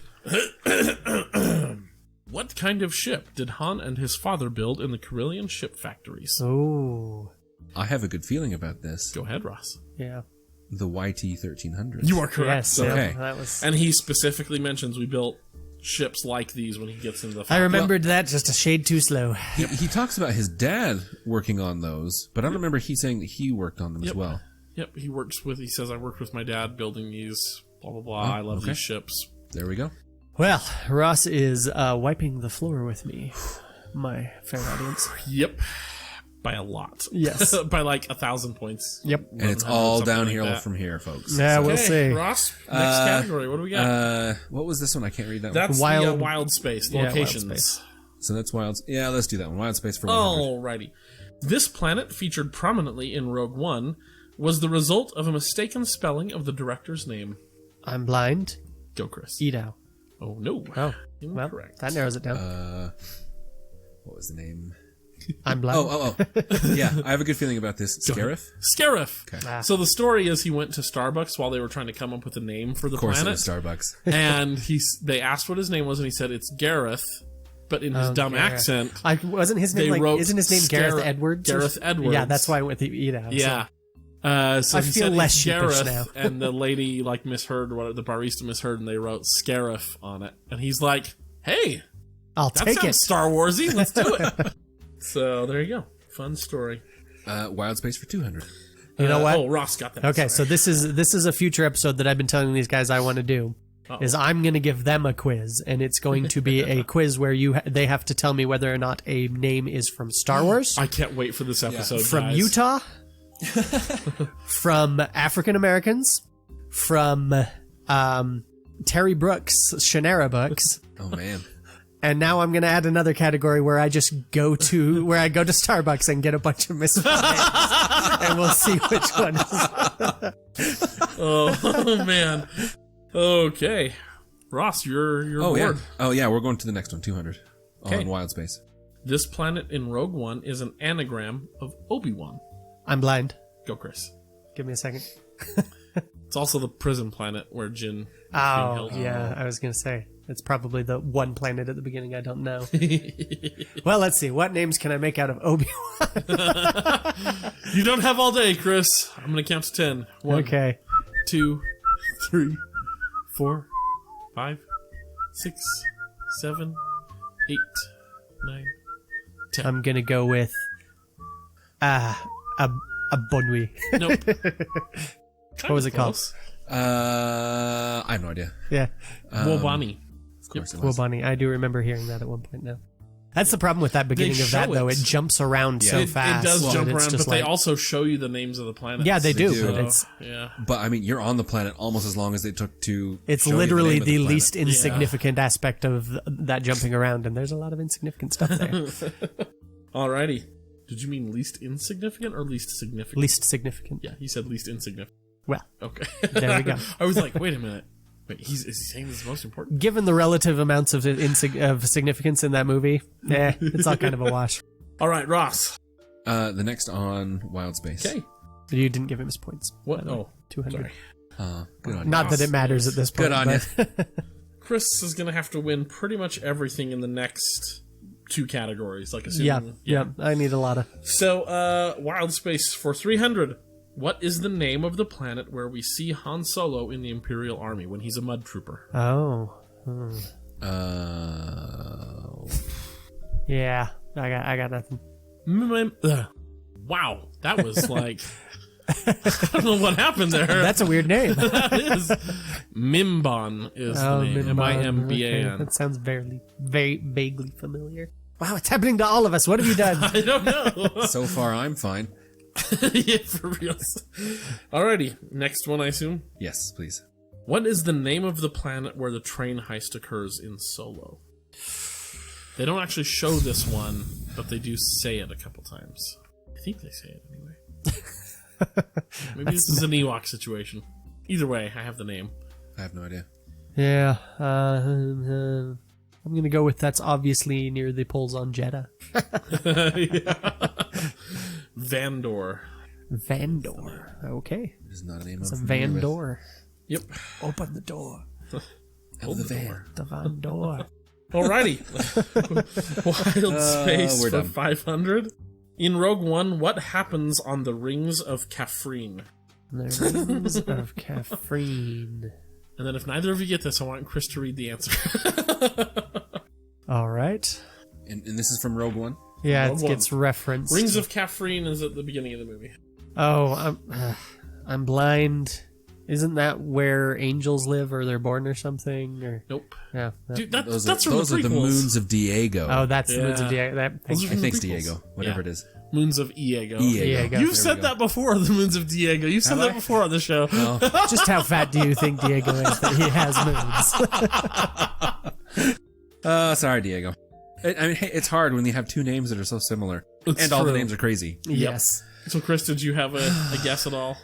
What kind of ship did Han and his father build in the Corellian ship factories? Oh, I have a good feeling about this. Go ahead, Ross. yeah. The YT-1300. You are correct. Yes. sir. Okay. Yeah, that was. And he specifically mentions we built ships like these when he gets into the I fight. remembered that just a shade too slow. He talks about his dad working on those, but I don't remember he saying that he worked on them as well. Yep, he says, I worked with my dad building these, blah, blah, blah. I love okay. these ships. There we go. Well, Ross is wiping the floor with me, my fair audience. Yep. by a lot. Yes. By like 1,000 points. Yep. And it's all downhill from here, folks. Yeah, we'll Okay, see. Ross, next category. What do we got? What was this one? I can't read that one. That's Wild- wild space, Yeah, locations. Wild Space. So that's Wild. Yeah, let's do that one. Wild Space for 100. Alrighty. This planet, featured prominently in Rogue One, was the result of a mistaken spelling of the director's name. I'm blind. Go, Chris. Edo. Oh, no. Oh, Incorrect. well, that narrows it down. What was the name? I'm blind. Oh. Yeah, I have a good feeling about this. Scarif? Scarif. Ah. So the story is he went to Starbucks while they were trying to come up with a name for the Of course, it planet. was Starbucks. And they asked what his name was, and he said it's Gareth, but in his dumb Gareth. accent, Wasn't his name they wrote isn't his name Gareth Edwards? Gareth Edwards. Yeah, that's why I went with Edo. Yeah. So I he feel said less it's sheepish Gareth, now. and the lady misheard the barista misheard, and they wrote Scarif on it, and he's like, "Hey, I'll that take sounds it. Star Warsy. Let's do it." So there you go, fun story. Wild Space for 200. You know what? Oh, Ross got that. Okay, Sorry. so this is a future episode that I've been telling these guys I want to do. Uh-oh. Is I'm going to give them a quiz, and it's going to be a quiz where they have to tell me whether or not a name is from Star Wars, I can't wait for this episode. from guys. Utah, from African Americans, from Terry Brooks' Shannara books, Oh, man. and now I'm going to add another category where I just go to Starbucks and get a bunch of misspelled names, and we'll see which one is. Oh man. Okay, Ross, you're Oh, bored. yeah. Oh, yeah, we're going to the next one, 200. Okay. On Wild Space. This planet in Rogue One is an anagram of Obi-Wan. I'm blind. Go, Chris. Give me a second. It's also the prison planet where Jin is being Oh, held. yeah, I was going to say. It's probably the one planet at the beginning I don't know. Well, let's see. What names can I make out of Obi-Wan? You don't have all day, Chris. I'm going to count to 10. 1, Okay. 2, 3, 4, 5, 6, 7, 8, 9, 10. I'm going to go with a Bonwi. Nope. What was it called? I have no idea. Yeah. Wobani. Of course it was. Wobani. I do remember hearing that at one point now. That's the problem with that beginning of that, show though. it. It jumps around so It fast. does that jump it's around, just but they like- also show you the names of the planets. Yeah, they do. do. But it's Yeah. But, I mean, you're on the planet almost as long as they took to it's show you literally name of the planet. least insignificant aspect of that jumping around, and there's a lot of insignificant stuff there. Alrighty. Did you mean least insignificant or least significant? Least significant. Yeah, he said least insignificant. Well, Okay. there we go. I was like, wait a minute. Wait, is he saying this is most important? Given the relative amounts of significance in that movie, it's all kind of a wash. All right, Ross. The next on Wild Space. Okay. You didn't give him his points. What? by the way. Oh, 200. sorry. Good on you. Not that it matters at this point. Good on but Chris is going to have to win pretty much everything in the next two categories. Like, yeah, assuming. yeah. I need a lot of. So, Wild Space for 300. What is the name of the planet where we see Han Solo in the Imperial Army when he's a mud trooper? Oh. Yeah. I got nothing. Wow, that was like I don't know what happened there. That's a weird name. That is Mimban is the name. Mimban. M-I-M-B-A-N. Okay, that sounds very vaguely familiar. Wow, it's happening to all of us. What have you done? I don't know. So far, I'm fine. Yeah, for real. Alrighty, next one, I assume. Yes, please. What is the name of the planet where the train heist occurs in Solo? They don't actually show this one, but they do say it a couple times. I think they say it anyway. Maybe this is an Ewok situation. Either way, I have the name. I have no idea. Yeah. I'm going to go with that's obviously near the poles on Jeddah. Vandor. Vandor. Okay. It is not a name It's a I'm familiar with. Vandor. Yep. Open the door. Of the van. The Vandor. Alrighty. Wild Space we're for done. 500. In Rogue One, what happens on the Rings of Kafrene? The Rings of Kafrene. And then if neither of you get this, I want Chris to read the answer. All right. And this is from Rogue One? Yeah, Rogue it One. gets referenced. Rings of Kafrene is at the beginning of the movie. Oh, I'm blind. Isn't that where angels live, or they're born, or something? Or Nope. yeah. Dude, Those that's are, from those the are the prequels. moons of Diego. Oh, that's the Moods of Yeah. Diego. Those are I from the think it's prequels. Diego, whatever Yeah. it is. Moons of Diego. Diego. You've There said we go. that before, the Moons of Diego. You've said Have that I? before on the show. Well, Just how fat do you think Diego is that he has moons? sorry, Diego. I mean, hey, it's hard when you have two names that are so similar, It's and all the true. names are crazy. Yes. So, Chris, did you have a guess at all?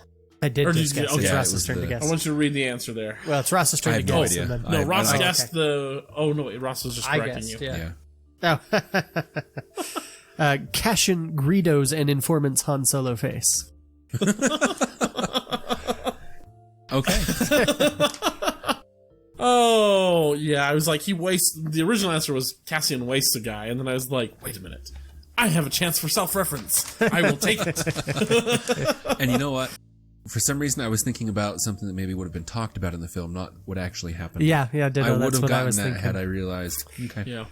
I did Or did just you- guess. okay. It's Yeah, Ross's it was turn to the- guess. I want you to read the answer there. Well, it's Ross's turn I to have no guess. idea. and then- No, I- Ross I- guessed the... Oh, no, wait, Ross was just I correcting guessed, you. yeah. Yeah. Oh. Cashin Greedo's and Informant's Han Solo face. Okay. Oh, yeah, I was like, he wastes... The original answer was Cassian wastes a guy, and then I was like, wait a minute. I have a chance for self-reference. I will take it. And you know what? For some reason, I was thinking about something that maybe would have been talked about in the film, not what actually happened. Yeah, I ditto. would That's have what I gotten was that thinking. had I realized. Okay. Yeah.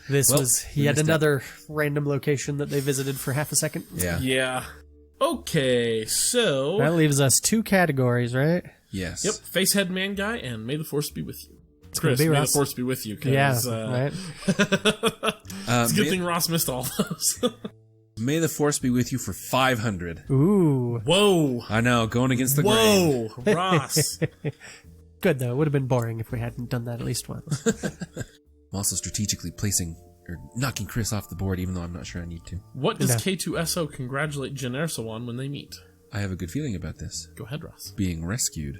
This Well, was we yet missed it. another random location that they visited for half a second. Yeah. Yeah. Okay, so... That leaves us 2 categories, right? Yes. Yep, Facehead Man Guy and May the Force be with you. gonna Chris, be May Ross. the Force be with you. 'Cause, Yeah, right. It's a good May, thing Ross missed all those. may the Force be with you for 500. Ooh, Whoa. I know, going against the grain. Whoa, Ross. good though. It would have been boring if we hadn't done that at least once. I'm also strategically placing or knocking Chris off the board, even though I'm not sure I need to. What does No. K2SO congratulate Jyn Erso on when they meet? I have a good feeling about this. Go ahead, Ross. Being rescued.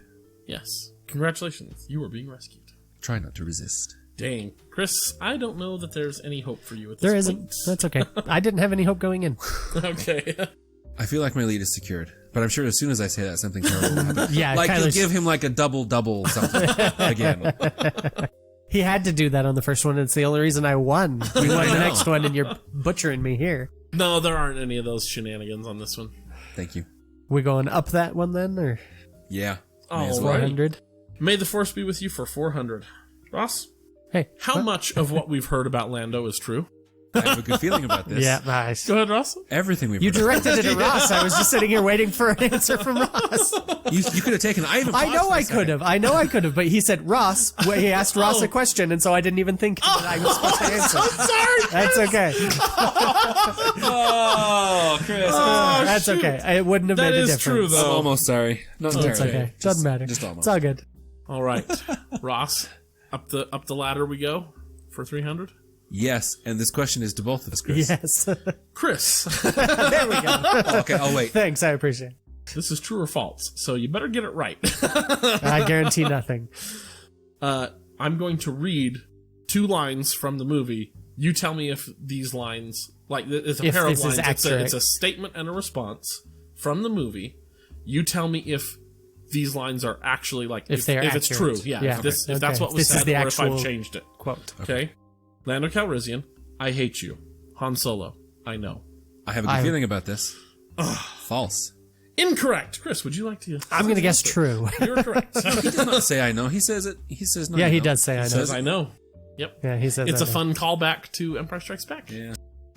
Yes. Congratulations, you are being rescued. Try not to resist. Dang. Chris, I don't know that there's any hope for you at this There point. isn't. That's okay. I didn't have any hope going in. Okay. I feel like my lead is secured, but I'm sure as soon as I say that, something terrible will happen. Yeah, like you'll Kyler's- give him like a double something again. He had to do that on the first one. It's the only reason I won. We won the know. next one, and you're butchering me here. No, there aren't any of those shenanigans on this one. Thank you. We going up that one then, or Yeah. All May as well. right. 400? May the Force be with you for 400. Ross, Hey, how much of what we've heard about Lando is true? I have a good feeling about this. yeah, nice. Go ahead, Ross. Everything we've You heard. directed it at Ross. I was just sitting here waiting for an answer from Ross. You could have taken. I even. I paused know for a I second. could have. I know I could have, but he said Ross. Well, he asked Ross a question, and so I didn't even think that I was supposed to answer. Sorry. That's okay. Oh, Chris. That's okay. It wouldn't have That made a is difference. true, though. I'm almost sorry. Not It's entirely. okay. Doesn't matter. Just almost. It's all good. All right, Ross, up the ladder we go for 300. Yes, and this question is to both of us, Chris. Yes. Chris, There we go. Okay, I'll wait. Thanks. I appreciate it. this is true or false, so you better get it right. I guarantee nothing. I'm going to read 2 lines from the movie. You tell me if these lines, like it's a If pair of this is lines. accurate. It's a statement and a response from the movie. You tell me if these lines are actually like If they're it's true. accurate. Yeah, Yeah. if that's Okay. what was This is said, the or if I've actual- changed it. Quote. Okay. Lando Calrissian, I hate you. Han Solo, I know. I have a good feeling about this. False. Incorrect. Chris, would you like to? I'm going to guess true. You're correct. He does not say I know. He says it. He says no. Yeah, I he know. does say I know. Says I know. Yep. Yeah, he says It's I a know. fun callback to Empire Strikes Back. Yeah.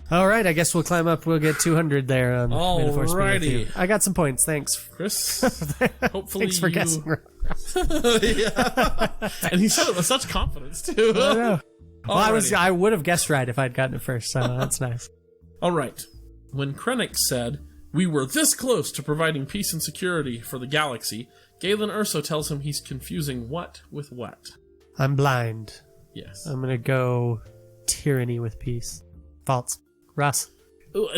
All right, I guess we'll climb up. We'll get 200 there. On May the Force be with you. Alrighty. I got some points. Thanks. Chris, hopefully Thanks for you... guessing. Yeah. And he said it with such confidence, too. I know. Well, Alrighty. I would have guessed right if I'd gotten it first, so that's nice. All right. When Krennic said, "We were this close to providing peace and security for the galaxy," Galen Erso tells him he's confusing what with what. I'm blind. Yes. I'm going to go tyranny with peace. False. Ross. Oh,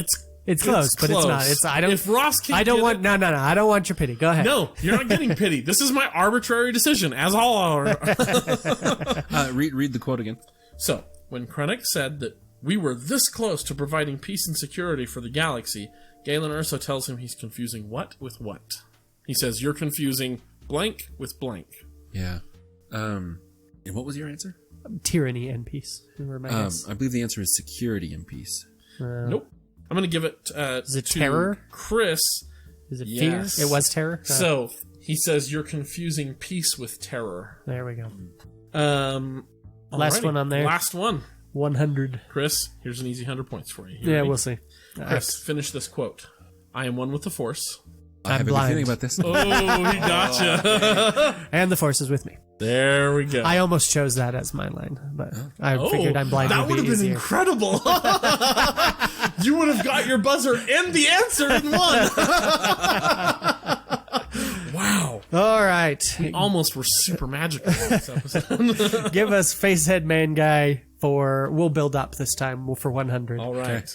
It's close, but it's not. It's I don't. If Ross can't I don't get want. it- No. I don't want your pity. Go ahead. No, you're not getting pity. This is my arbitrary decision, as all our... Read the quote again. So, when Krennic said that we were this close to providing peace and security for the galaxy, Galen Erso tells him he's confusing what with what. He says, you're confusing blank with blank. Yeah. And what was your answer? Tyranny and peace. Were my guess. I believe the answer is security and peace. Nope. I'm going to give it Is it to terror? Chris. Is it yes. fear? It was terror. So, he says, you're confusing peace with terror. There we go. Last one on there. Last one. 100. Chris, here's an easy 100 points for you. You Yeah, ready? we'll see. Chris, finish this quote. I am one with the Force. I have a blind. good feeling about this. Oh, he gotcha. And the Force is with me. There we go. I almost chose that as my line, but I figured I'm blind. That would have been easier. incredible. You would have got your buzzer and the answer in one. Wow. All right. We almost were super magical in this episode. Give us Facehead Man Guy for, we'll build up this time for 100. All right. Okay.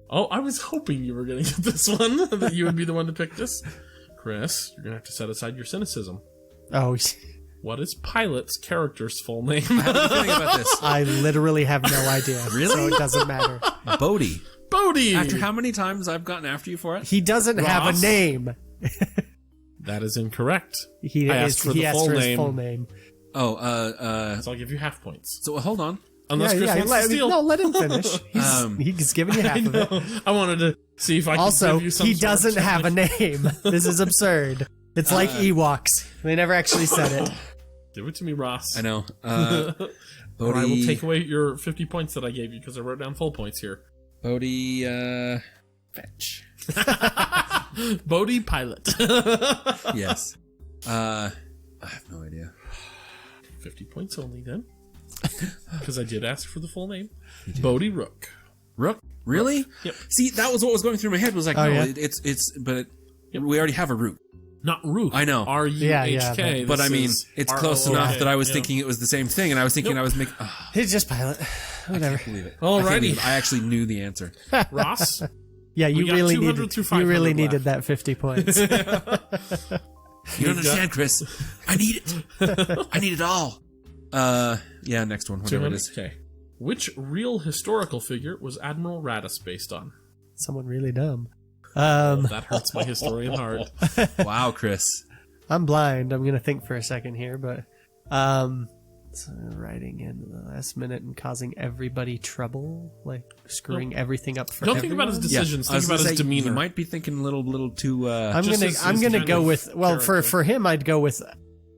Oh, I was hoping you were going to get this one, that you would be the one to pick this. Chris, you're going to have to set aside your cynicism. Oh, what is Pilot's character's full name? I have a feeling about this. I literally have no idea. Really? So it doesn't matter. Bodhi. Bodhi! After how many times I've gotten after you for it? He doesn't have a name. That is incorrect. He asked for his full name. Oh, So I'll give you half points. so hold on. Unless Chris wants to steal. No, let him finish. He's giving you half of it. I wanted to see if I could Also, give you some he sort of doesn't have a name. This is absurd. It's like Ewoks. They never actually said it. Give it to me, Ross. I know. Or Bodhi. I will take away your 50 points that I gave you because I wrote down full points here. Bodhi, fetch. Bodhi Pilot. Yes. I have no idea. 50 points only then. Because I did ask for the full name. Bodhi Rook. Rook? Really? Rook. Yep. See, that was what was going through my head. Was like, we already have a root. Not Rook. I know. R-U-H-K. But I mean, it's close enough that I was thinking it was the same thing, and I was thinking I was making. Oh, It's just Pilot. Whatever. I can't believe it. Alrighty. I actually knew the anser. Ross? Yeah, you We got really 200 needed. through You 500 really left. needed that 50 points. You don't understand, Chris. I need it. I need it all. Yeah, next one, whatever it is. Okay. Which real historical figure was Admiral Radis based on? Someone really dumb. That hurts my historian heart. Wow, Chris. I'm blind. I'm gonna think for a second here, but so writing in the last minute and causing everybody trouble, like screwing everything up for Don't everyone. think about his decisions. I was Think about gonna his say, demeanor. You might be thinking a little too. I'm just gonna his I'm gonna kind go of with character. for him I'd go with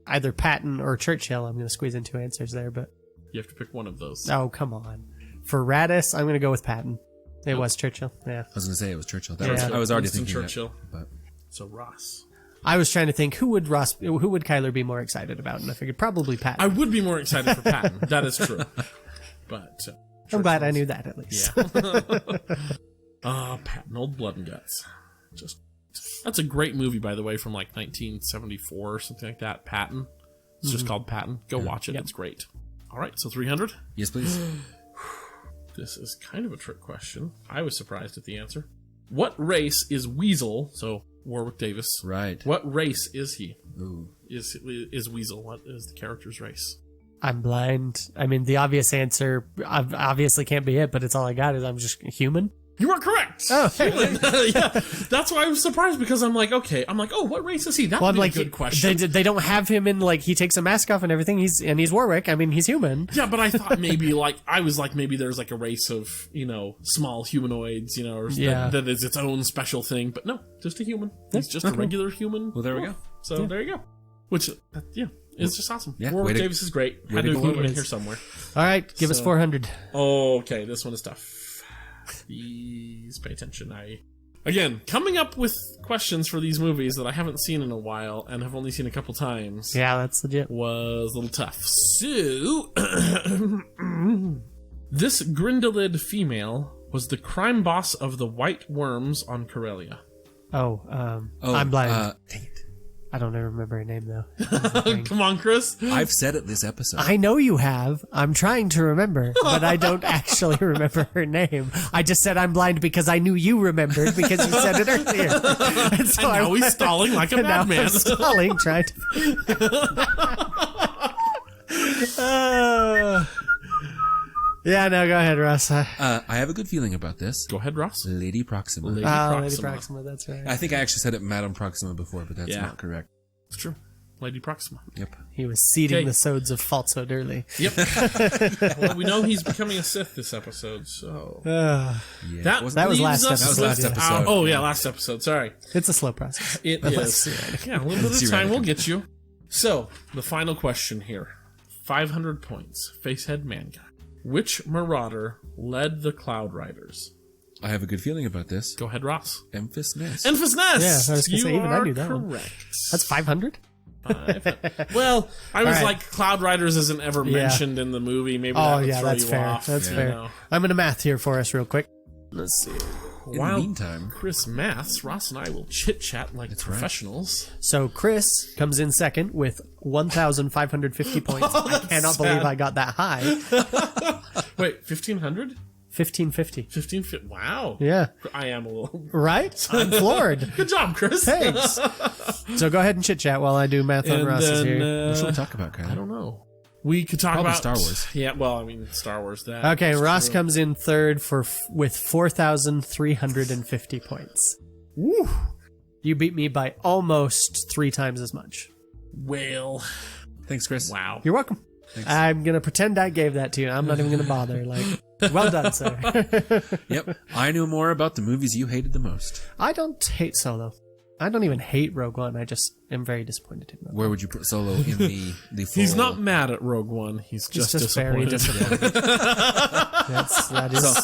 either Patton or Churchill. I'm gonna squeeze in two answers there, but You have to pick one of those. oh come on. For Radis, I'm gonna go with Patton. It was Churchill. Yeah. I was gonna say it was Churchill. Yeah. I was already Winston thinking Churchill. that. But So Ross. I was trying to think who would Kyler be more excited about, and I figured probably Patton. I would be more excited for Patton. That is true. But I'm glad I knew that at least. Yeah. Patton, Old Blood and Guts. That's a great movie, by the way, from like 1974 or something like that. Patton. It's just called Patton. Go watch it. Yep. It's great. All right, so 300. yes, please. This is kind of a trick question. I was surprised at the answer. What race is Weasel? So Warwick Davis. Right. What race is he? Ooh. Is Weasel? What is the character's race? I'm blind. I mean, the obvious answer obviously can't be it, but it's all I got is I'm just human. You are correct. Oh, Yeah, that's why I was surprised because I'm like, oh, what race is he? That would be a good question. They don't have him in like he takes a mask off and everything. He's Warwick. I mean, he's human. Yeah, but I thought maybe maybe there's like a race of, small humanoids, or that is its own special thing. But no, just a human. He's just a regular human. Well, there we go. So there you go. Which, it's just awesome. Yeah, Warwick Davis is great. Had to include him in here somewhere. All right, give us 400. Okay, this one is tough. Please pay attention. Again, coming up with questions for these movies that I haven't seen in a while and have only seen a couple times. Yeah, that's legit. Was a little tough. So, this Grindelid female was the crime boss of the White Worms on Corellia. I'm blind. Dang it. I don't ever remember her name though. Come on, Chris. I've said it this episode. I know you have. I'm trying to remember, but I don't actually remember her name. I just said I'm blind because I knew you remembered because you said it earlier. And so And now he's stalling like a madman. I'm stalling, trying to. Yeah, no, go ahead, Ross. I have a good feeling about this. Go ahead, Ross. Lady Proxima. Lady Lady Proxima. Proxima, that's right. I think I actually said it Madame Proxima before, but that's Yeah. not correct. It's true. Lady Proxima. Yep. He was seeding Okay. the sods of falsehood early. Yep. Well, we know he's becoming a Sith this episode, so Yeah. that Wasn't that was leaves last us episode, That was last yeah. episode. Oh yeah, last episode. Sorry, It's a slow process. it Let's is. see. Yeah, a little bit See of right time now. will get you. So the final question here: 500 points. Facehead man guy. Which marauder led the Cloud Riders? I have a good feeling about this. Go ahead, Ross. Emphas Nest. Enfys Nest. Yeah, I was gonna you say, even I are knew that one. correct. That's 500? Well, I was right. like, Cloud Riders isn't ever mentioned in the movie. Maybe that Oh, would yeah, throw that's you fair. off. That's you fair. know. I'm going to math here for us real quick. Let's see. In the While meantime, Chris maths, Ross and I will chit-chat like professionals. So Chris comes in second with 1,550 points. I cannot believe I got that high. Wait, 1,500? 1550. 1550. Wow. Yeah. I am a little... Right? I'm floored. Good job, Chris. Thanks. So go ahead and chit chat while I do math on And Ross's then, here. what should we talk about, Kyle? I don't know. We could talk Probably about Star Wars. Yeah, well, I mean, Star Wars. That. Okay, is Ross true. comes in third with 4,350 points. Woo. You beat me by almost 3 times as much. Well, Thanks, Chris. wow. You're welcome. Thanks. I'm going to pretend I gave that to you. I'm not even going to bother. Like, well done, sir. Yep. I knew more about the movies you hated the most. I don't hate Solo. I don't even hate Rogue One. I just am very disappointed in Rogue One. Where would you put Solo in the full... He's not mad at Rogue One. He's just very disappointed. disappointed.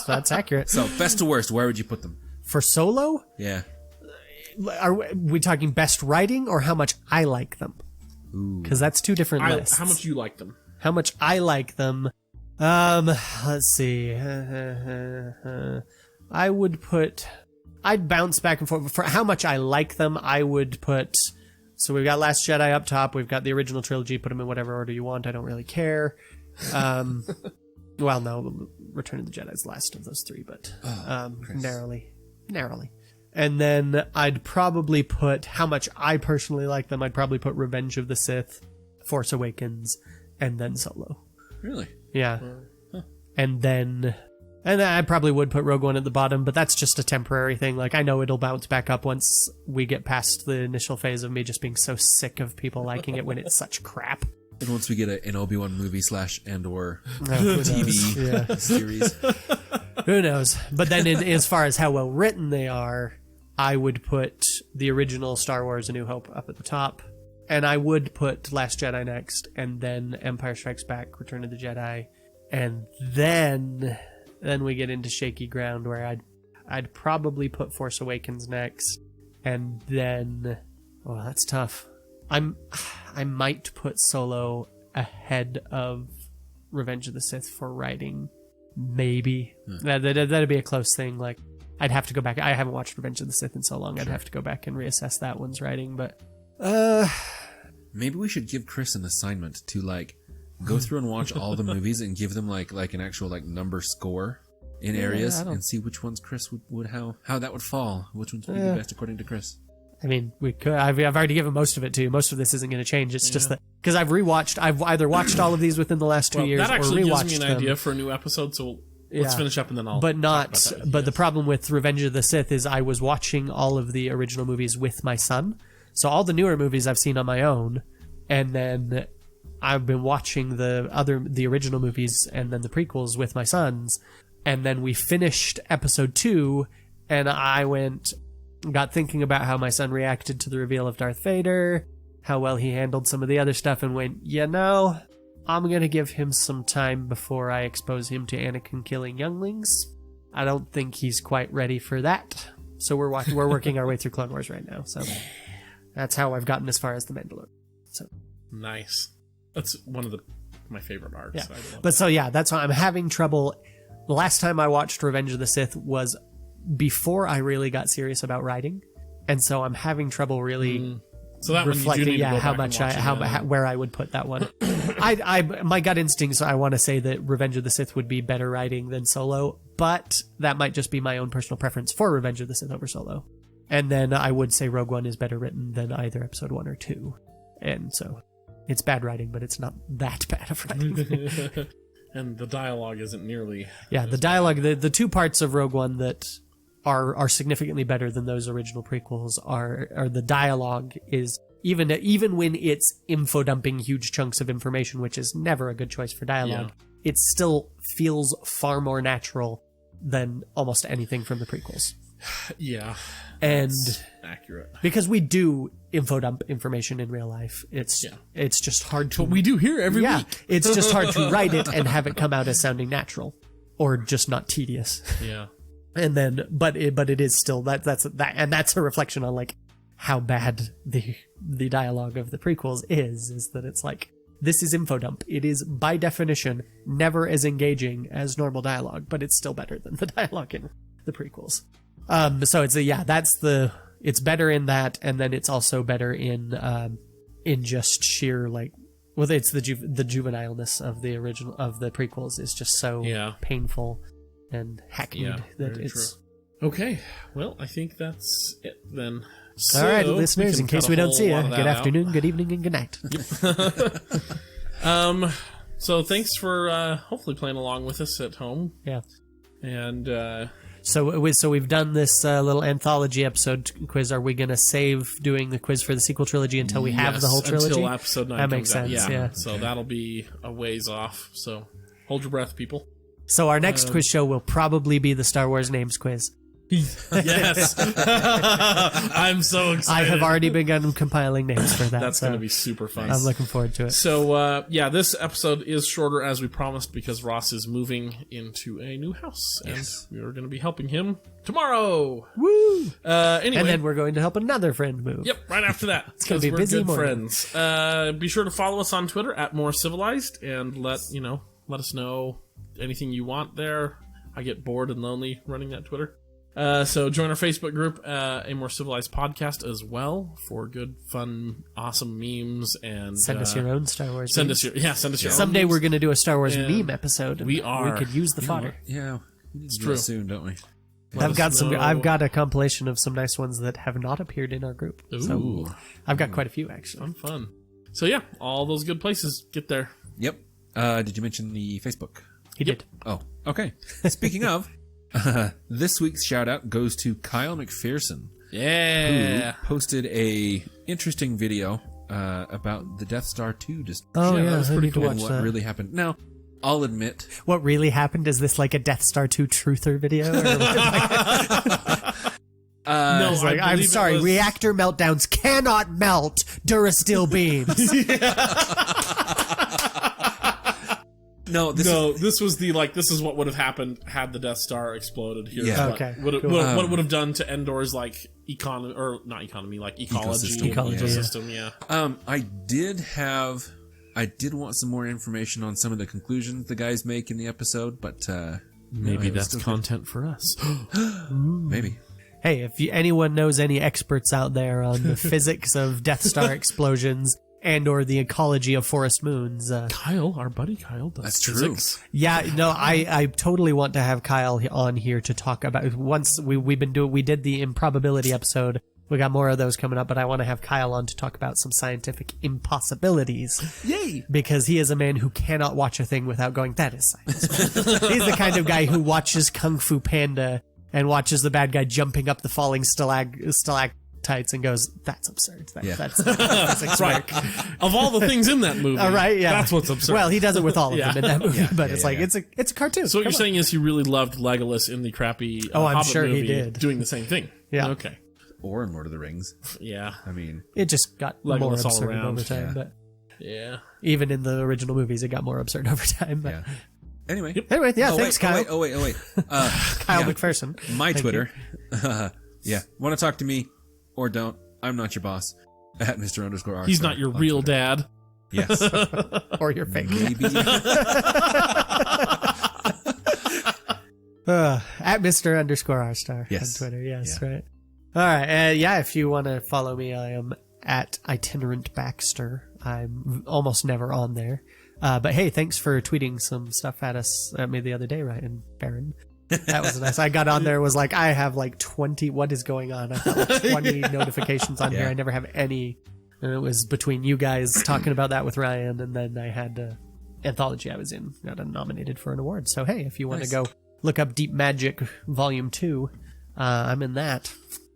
That's accurate. So, best to worst, where would you put them? For Solo, Yeah. are we talking best writing or how much I like them? Because that's two different lists. How much you like them? How much I like them. Let's see. I would put... I'd bounce back and forth. For how much I like them, I would put... So we've got Last Jedi up top. We've got the original trilogy. Put them in whatever order you want. I don't really care. Well, no. Return of the Jedi is the last of those 3, but narrowly. And then I'd probably put how much I personally like them. I'd probably put Revenge of the Sith, Force Awakens, and then Solo. Really? Yeah. And then I probably would put Rogue One at the bottom, but that's just a temporary thing. Like, I know it'll bounce back up once we get past the initial phase of me just being so sick of people liking it when it's such crap. And once we get an Obi-Wan movie / and/or Who TV knows? Yeah. series. Who knows? But then as far as how well written they are, I would put the original Star Wars A New Hope up at the top. And I would put Last Jedi next, and then Empire Strikes Back, Return of the Jedi. And then we get into shaky ground where I'd probably put Force Awakens next. And then... Oh, that's tough. I might put Solo ahead of Revenge of the Sith for writing. Maybe. That'd be a close thing. Like, I'd have to go back. I haven't watched Revenge of the Sith in so long. I'd have to go back and reassess that one's writing. But Maybe we should give Chris an assignment to, like, go through and watch all the movies and give them, like an actual, like, number score in areas and see which ones Chris would how that would fall. Which ones would be the best according to Chris. I mean, we could. I've already given most of it to you. Most of this isn't going to change. It's just that because I've either watched all of these within the last 2 years that or actually rewatched gives me an idea for a new episode. So let's finish up and then I'll. But talk not. about that with But you the guys. problem with Revenge of the Sith is I was watching all of the original movies with my son. So all the newer movies I've seen on my own, and then I've been watching the original movies and then the prequels with my sons. And then we finished episode 2, and I got thinking about how my son reacted to the reveal of Darth Vader, how well he handled some of the other stuff, and went, I'm going to give him some time before I expose him to Anakin killing younglings. I don't think he's quite ready for that. So we're working our way through Clone Wars right now. So that's how I've gotten as far as the Mandalorian. So Nice. That's one of my favorite arcs. yeah, I love but so that's why I'm having trouble. The last time I watched Revenge of the Sith was before I really got serious about writing, and so I'm having trouble really So that one you do reflecting. need to go How back much and watch it, where I would put that one. My gut instincts, I want to say that Revenge of the Sith would be better writing than Solo, but that might just be my own personal preference for Revenge of the Sith over Solo. And then I would say Rogue One is better written than either Episode 1 or 2, and so it's bad writing, but it's not that bad of writing. And the dialogue isn't nearly. Yeah, the dialogue, the 2 parts of Rogue One that are significantly better than those original prequels are the dialogue is even when it's info dumping huge chunks of information, which is never a good choice for dialogue. It still feels far more natural than almost anything from the prequels. Yeah. And That's accurate. because we do info dump information in real life, it's just hard to. But we do here every week. It's just hard to write it and have it come out as sounding natural, or just not tedious. Yeah. And then, but it is still that's a reflection on like how bad the dialogue of the prequels is that it's like, this is info dump. It is, by definition, never as engaging as normal dialogue, but it's still better than the dialogue in the prequels. So it's it's better in that, and then it's also better in just sheer, like, well, it's the juvenileness of the original, of the prequels is just so painful and hackneyed that it's... True. Okay, well, I think that's it then. So, all right, listeners, in case we don't see you, good afternoon, good evening, and good night. So thanks for hopefully playing along with us at home. Yeah. And so we've done this little anthology episode quiz. Are we going to save doing the quiz for the sequel trilogy until we have the whole trilogy? Until episode 9 that makes comes sense. out. Yeah. So that'll be a ways off. So hold your breath, people. So our next quiz show will probably be the Star Wars names quiz. Yes. I'm so excited. I have already begun compiling names for that. That's going to be super fun. I'm looking forward to it. So, this episode is shorter as we promised because Ross is moving into a new house. And we are going to be helping him tomorrow. Woo! Anyway. And then we're going to help another friend move. Yep, right after that. It's going to be a busy good morning. friends. Be sure to follow us on Twitter at More Civilized and let us know anything you want there. I get bored and lonely running that Twitter. So join our Facebook group, A More Civilized Podcast, as well for good, fun, awesome memes and send us your own Star Wars. Send us your own. Someday memes. we're going to do a Star Wars meme episode. We are. We could use the fodder. Yeah, it's true. Soon, don't we? I've got a compilation of some nice ones that have not appeared in our group. Ooh. So I've got quite a few actually. Fun. So yeah, all those good places. Get there. Yep. Did you mention the Facebook? He did. Oh, okay. Speaking of. This week's shout out goes to Kyle McPherson. Yeah. Who posted a interesting video about the Death Star 2 Oh yeah, that was pretty cool. cool. and what really happened. Now, I'll admit, what really happened is this like a Death Star 2 truther video? Or No, it's like, I'm sorry, reactor meltdowns cannot melt Durasteel beams. This was this is what would have happened had the Death Star exploded here. Yeah. Okay. What it would have done to Endor's ecology ecosystem. Yeah. I did want some more information on some of the conclusions the guys make in the episode, but Maybe that's content for us. maybe. Hey, if anyone knows any experts out there on the physics of Death Star explosions and or the ecology of forest moons, Kyle, our buddy Kyle, does That's physics. true. Yeah, no, I totally want to have Kyle on here to talk about. Once we did the improbability episode. We got more of those coming up, but I want to have Kyle on to talk about some scientific impossibilities. Yay! Because he is a man who cannot watch a thing without going, that is science. He's the kind of guy who watches Kung Fu Panda and watches the bad guy jumping up the falling stalactites and goes, that's absurd. That's physics work. Of all the things in that movie, Right? Yeah, that's what's absurd. Well, he does it with all of them in that movie, but it's it's a cartoon. So what you're Come on. saying is he really loved Legolas in the crappy I'm Hobbit sure he movie did. doing the same thing. Yeah. Okay. Or in Lord of the Rings. Yeah. I mean, It just got Legolas more all absurd around. over time, Yeah. but Yeah. even in the original movies, it got more absurd over time. But yeah. Anyway. anyway, thanks, Kyle. Oh, wait. Kyle yeah. McPherson. My Thank Twitter. Yeah. Want to talk to me or don't? I'm not your boss. At Mr_R. He's not your real dad. Yes. Or your fake. Maybe. At Mr_R Yes. on Twitter. Yes, Yeah. right. All right. If you want to follow me, I am at Itinerant Baxter. I'm almost never on there. But hey, thanks for tweeting some stuff at me the other day, Ryan Barron. That was nice. I got on there, was like, I have 20, what is going on? I've got 20 notifications on here. I never have any. And it was between you guys talking about that with Ryan, and then I had Anthology I was in, got nominated for an award. So hey, if you want to go look up Deep Magic Volume 2, I'm in that.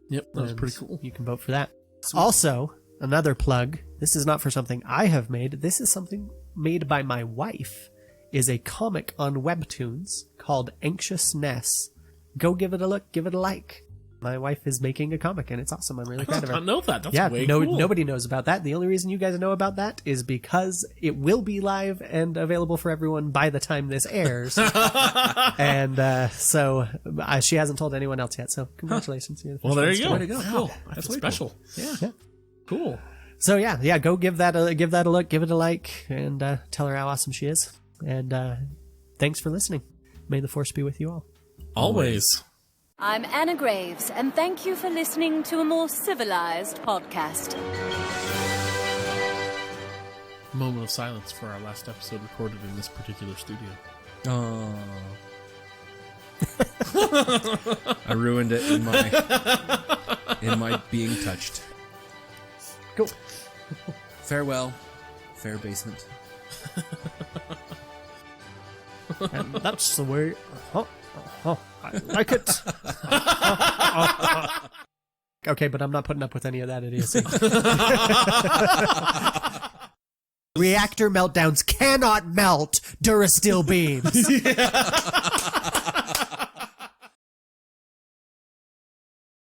Yep, that was pretty cool. You can vote for that. Sweet. Also, another plug. This is not for something I have made. This is something made by my wife. Is a comic on Webtoons called Anxious Ness. Go give it a look, give it a like. my wife is making a comic, and it's awesome. I'm really proud of her. I know that. That's Yeah, way cool. nobody knows about that. The only reason you guys know about that is because it will be live and available for everyone by the time this airs. And so she hasn't told anyone else yet, so congratulations. You're the Well, first there ones you to go. know. Way to go. Cool. Wow. That's way special. cool. Yeah. Cool. So yeah, go give that a look, give it a like, and tell her how awesome she is. And thanks for listening. May the force be with you all. Always. I'm Anna Graves, and thank you for listening to a more civilized podcast. Moment of silence for our last episode recorded in this particular studio. Oh. I ruined it in my being touched. Cool. Farewell, fair basement. And that's the way. I like it. Okay, but I'm not putting up with any of that idiocy. Reactor meltdowns cannot melt Durasteel beams.